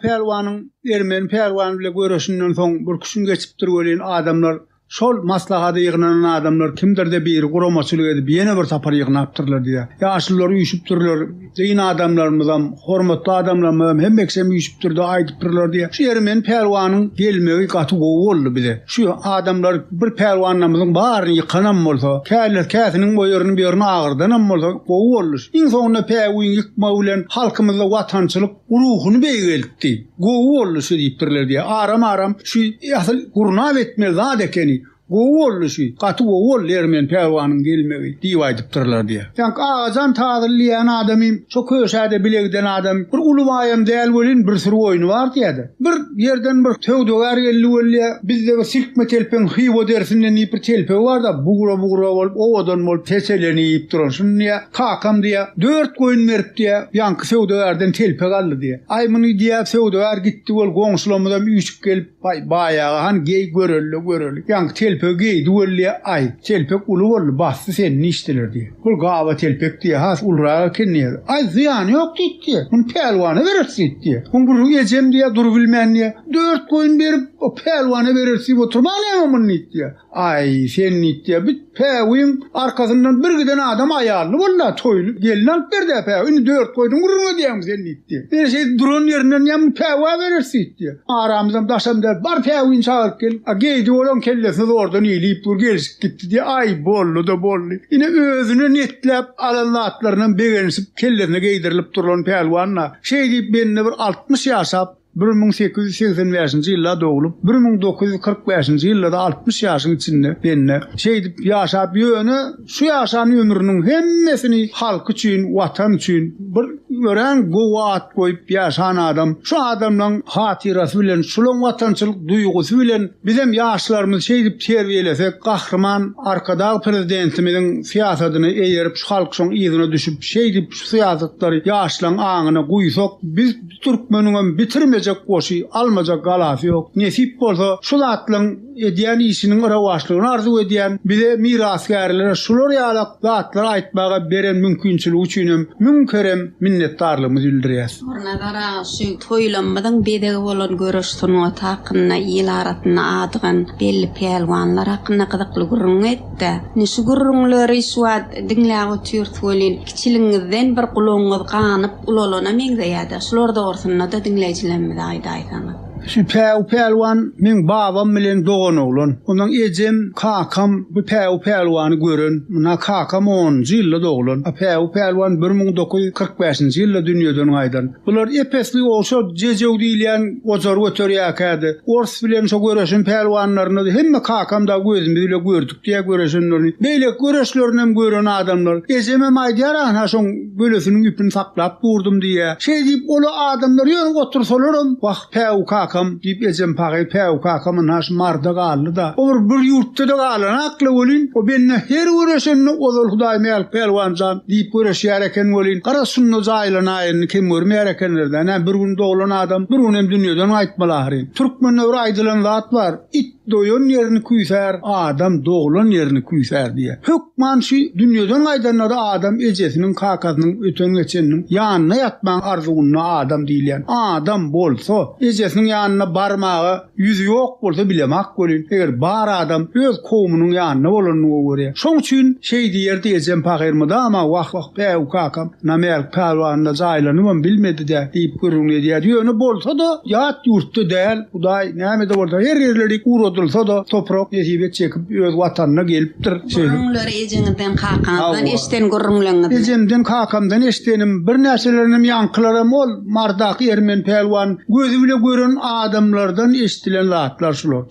Pelvanın Ermeni pelvanı bile görüşünden son bir kuşun geçip duruyor adamlar. Şol maslahada yığınan adamlar kimdir de bir guramaçılık edip yeni bir tapar yığınaptırlar diye. Yaşlılar uyuşup dururlar. Zeyn adamlarımızdan, hormatlı adamlarımızdan hem eksem uyuşup durdu, aydıptırlar diye. Şu Ermeni pelvanın gelmeyi katı kovu oldu bile. Şu adamlar bir pelvanımızın bağırını yıkanan olsa, kâsinin boyarını bir yerine ağırdanan olsa kovu olur. İn sonunda pelvin yıkma ulen halkımızda vatançılık ruhunu beygiltti. Kovu olur şu deyiptirler diye. Aram şu asıl kurnav etmeli zadekeni. Goğul şu katı goğul Ermeni pelvanın gelmeyi diýipdirler diye. Yani ağzan tağırlayan adamım, çok köşede bilegden adam, bir ulumayam değil bolin bir sürü oyunu var diye. Bir yerden bir tevdogar geldi oluyor. Bizde silkme telpen hivo dersinden bir telpe var da buğra olup ovadan olup teseleni yiyip duran. Şunu diye kakam diye 4 koyun verip diye yankı tevdogardan telpe kaldı diye. Ay bunu diye tevdogar gitti ol gongsulamadan üçüp gelip bayağı hani gey görüldü. Yankı telpe gey duwalliye ay telpek ulu bollu bastı sen iştiler diye. Kul gava telpek diye has ulra kenniye. Ay ziyan yok diye. Bunu pelvanı verirsin diye. Bunu yiyeceğim diye dur bilmen diye. 4 koyun verip o pelvanı verirsin oturmalıyım mı diye. Ay sen diye. Bir pevin arkasından bir giden adam ayarlı valla toylu. Gelin alıp bir de pevin 4 koydun vurma diyem sen diye. Bir şey durun yerinden yem peva verirsin diye. Aramızdan taşam der. Bar pevin çağır gel. Geydi olan kellesini oradan iyileyip dur gelişip gitti diye. Ay bollu da bollu. Yine özünü netlep alanlatlarından beğenişip kellerine geydirilip duran pelvanla. Şey deyip benimle bir 60 yaşap 1885 yılda doğulup 1945 yılda 60 yaşın içinde benimle şey yaşap yönü şu yaşan ömrünün hemmesini halk için, vatan için bir gören gowaat koyup yaşan adam. Şu adamdan hatırası bilen, şulun vatançılık duygusu bilen bizim yaşlarımız şeydip terbiyelesek, kahraman arkada prezidentimizin siyasetini eğerip şu halk son iyidine düşüp şeydip şu siyasetleri yaşlan ağına kuysak, biz Türkmeninin bitirmeyecek koşu, almayacak galası yok. Nesip olsa şu zatlan ediyen işinin ravaşlığını arzu ediyen bize mirasgärlere şular ýalak zatlar aýtmaga beren mümkinçiligi üçin münkerem minnetdarlygymyzy bildirýäs. Ornadara şu toýlanmadan bedegi bolan görüştürme hakyna ýylaratna adygan belli pelwanlar hakyna gyzykly gurrun etdi. Nişi gurrunlary şuat diňläge türtwelin kiçiliňizden bir gulaňyz ganyp ulalana meňzeýärdi. Şular dogrusyna da diňleýijilerimiz aýdaýsaňyz. Şu pelwan men babam bilen doğan oğlan. Ondan ecem kakam bu pelwanı görün. Muna kakam 10 ýylda doğulan. Pelwan 1945-nji ýylda dünýeden aýdan. Bular epesli olsa jejew diýilen ozar götürýärdi. Ors bilen şo görüşin pelwanlaryny hemme kakam da gözüm bile gördük diye görüşinlerini. Beýle görüşlerini gören adamlar ejeme maýdýar ana şoň bölesiniň üpini saklap durdum diye. Şey diýip ola adamlar ýöne otursalaram. Wah kakam diýip ejem pagy kakamyň haş marda galdy da. Olur bir ýurtda da galan akly bolin. O benne her görüşini ozal Hudaý meýal pelwanjan diýip görüşýär eken bolin. Garasyny jaýlanaýyn kim görmeýär ekenlerden. Bir gün doglan adam bir gün hem dünýeden aýtmalary. Türkmenler aýdylan zat bar. It doýan ýerini küýsär, adam doglan ýerini küýsär diýe. Hükman şu dünýeden aýdanlarda adam ejesiniň kakasynyň öten geçeniň ýanyna ýatmaň arzuwyna adam diýilýän. Adam bolsa ejesiniň ýanyna barmagy ýüzi ýok bolsa bilemek bolin. Eger bar adam öz kowmunyň ýanyna bolanyny görýär. Şoň üçin şey diýerdi ejem pagyrmyda ama wah kakam namer pelwanna jaýlanymy bilmedi de diýip görüňe diýär. Ýöne bolsa da ýat ýurtda däl, Hudaý näme de bolsa her ýerleri urodulsa da toprak ýetip çekip öz watanyna gelipdir. Gurrunlar ejeňizden kakamdan eşten gurrunlaňyz. Ejemden kakamdan eştenim bir näselerim ýankylarym ol mardaky ermen pelwan gözü bile gören adamlardan eşitilen zatlar şular.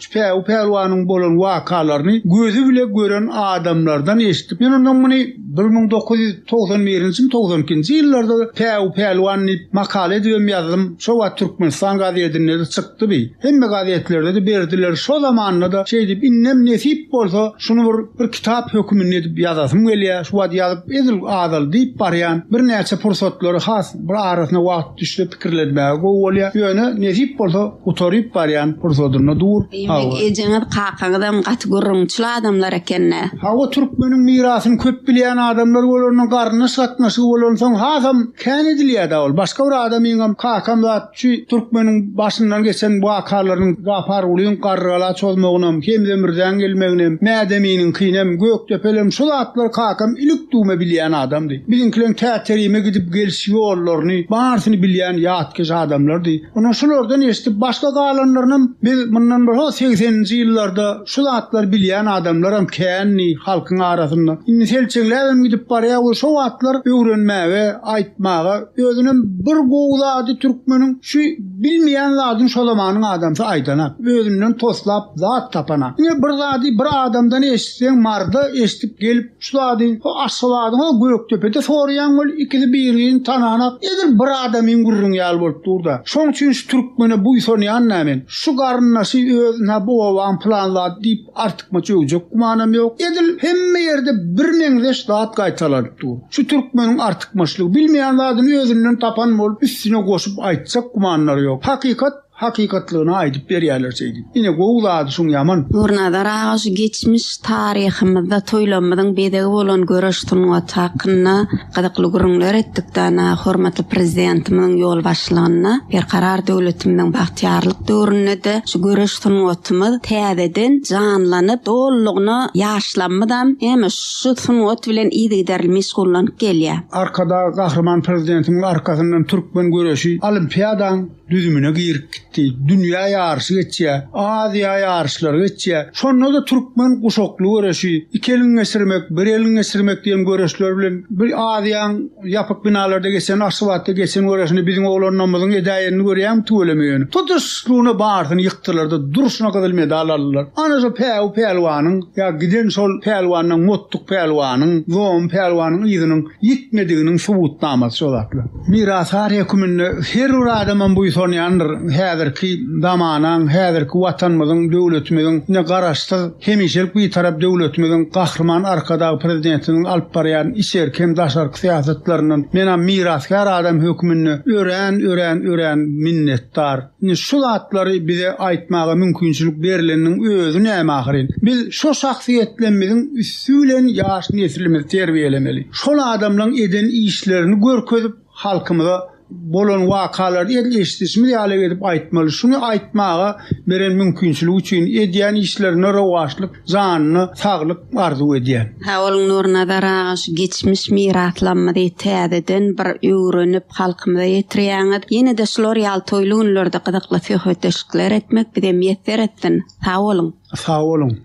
Pelwanyň bolan wakalaryny gözü bile gören adamlardan eşitip men ondan muny 1991-nji 92-nji ýyllarda pelwanyny makale edip ýazdym. Şowa Türkmenistan gazetlerinde çykdy bi. Hemme gazetlerde de berdiler. Şo zamanlarda da şey diýip innem nesip bolsa şunu bir kitap hökmüne edip ýazasym gelýär. Şu wagt ýazyp edil adal diýip barýan. Bir näçe fursatlary has bir arasyna wagt düşüp pikirlenmäge bolýar. Ýöne nesip bolsa oturup barýan fursatyna dur. Ejeňiz kakagdan gaty gurrunçyl adamlar ekenne. O Türkmeniň mirasyny köp bilýän adamlar bolanyň garny satmasy bolan soň hasam kän edilýär da ol. Başga bir adamyň kakam da şu Türkmeniň başyndan geçen bu akarlaryň gapar ulyň garrala çozmagyna kimden birden gelmegine mädeminiň kynem gökdepelem şu zatlar kakam ilik dume bilýän adamdy. Biziňkiler täterime gidip gelişi ýollaryny barsyny bilýän ýatkyş adamlardy. Ona şulardan eşitip başga galanlaryny biz mundan bir 80-nji ýyllarda şu zatlar bilýän adamlaram känni halkyň arasynda. Indi selçeňläp gidip barýar şu zatlar öwrenmäge, aýtmaga özüniň bir gowlady Türkmeniň şu bilmeýän zadyň şolamanyň adamsy aýdanak. Özünden toslap zat tapana. Ine bir zady bir adamdan eşitseň marda eşitip gelip şu zady o aşylady o gökdepede sorýan bol ikisi biriň tananak edir bir adamyň gurrun ýal bolup durda. Şoň üçin şu Türkmene buýsanýan nämen şu garnasy özüne bu owan planlady diýip artykma çöwjek gumanam ýok. Edil hemme ýerde bir meňzeş zat gaýtalanıp dur. Şu Türkmeniň artykmaçlygy bilmeýän zadyny özünden tapan bolup üstüne goşup aýtsak gumanlar ýok. Hakikatlygyny aýdyp berýärler şeydi. Ine gowlady şoň ýaman. Ornadara şu geçmiş tarihimizde toýlanmadan bedegi bolan görüştürme hakyna gyzykly gurrunlar etdikdana hormatly prezidentimiň ýol başlygyna bir karar döwletimiň bagtyarlyk döwründe şu görüştürmemiz täzeden janlanyp dollygyny ýaşlanmadan hem şu sunwat bilen ýa-da meşgullanyp gelýär. Arkada gahraman prezidentimiň arkasyndan Türkmen görüşi olimpiadan düzümüne girip gitti. Dünya yarışı geçe, Aziya yarışları geçe. Sonra da Türkmen kuşaklı göreşi, iki elin esirmek, bir elin esirmek diyen göreşler bilen, bir Aziyan yapık binalarda geçen, asfaltta geçen göreşini bizim oğlanlarımızın edayenini göreyem tüylemeyen. Tutuşluğuna bağırtını yıktılar da duruşuna kadar medal alırlar. Anası pelvanın, ya giden sol pelvanın, muttuk pelvanın, zoğum pelvanın izinin yitmediğinin subutnaması olaklı. Mirasar hükümünde her adamın bu son yandır. Häzirki zamanan, häzirki watanmyzyň, döwletimiziň ne garaşdy. Hemişelik bir tarap döwletimiziň gahrman arkadagy prezidentiniň alyp barýan işerkem daşarky siýasatlarynyň mena miraskar adam hükümünde ören minnetdar. Şu zatlary bize aýtmaga mümkinçilik berileniň özü näme ahyry? Biz şu şahsiýetlerimiziň üstülen ýaş nesilimizi terbiýelemeli. Şol adamlaryň eden işlerini görkezip halkymyza bolan wakalar eşitişmi ýaly edip aýtmaly. Şunu aýtmaga beren mümkinçilik üçin edýän işlerini rewaçlyk, janyny saglyk arzu edýän. Olaň nurnadar agaş geçmiş miraslanmady täzeden bir öwrenip halkymyza ýetirýäňiz. Ýene de şolar ýaly toýluňlarda gydykly söhbetleşikler etmek bize meýet beretsin. Sag bolun. Sag bolun.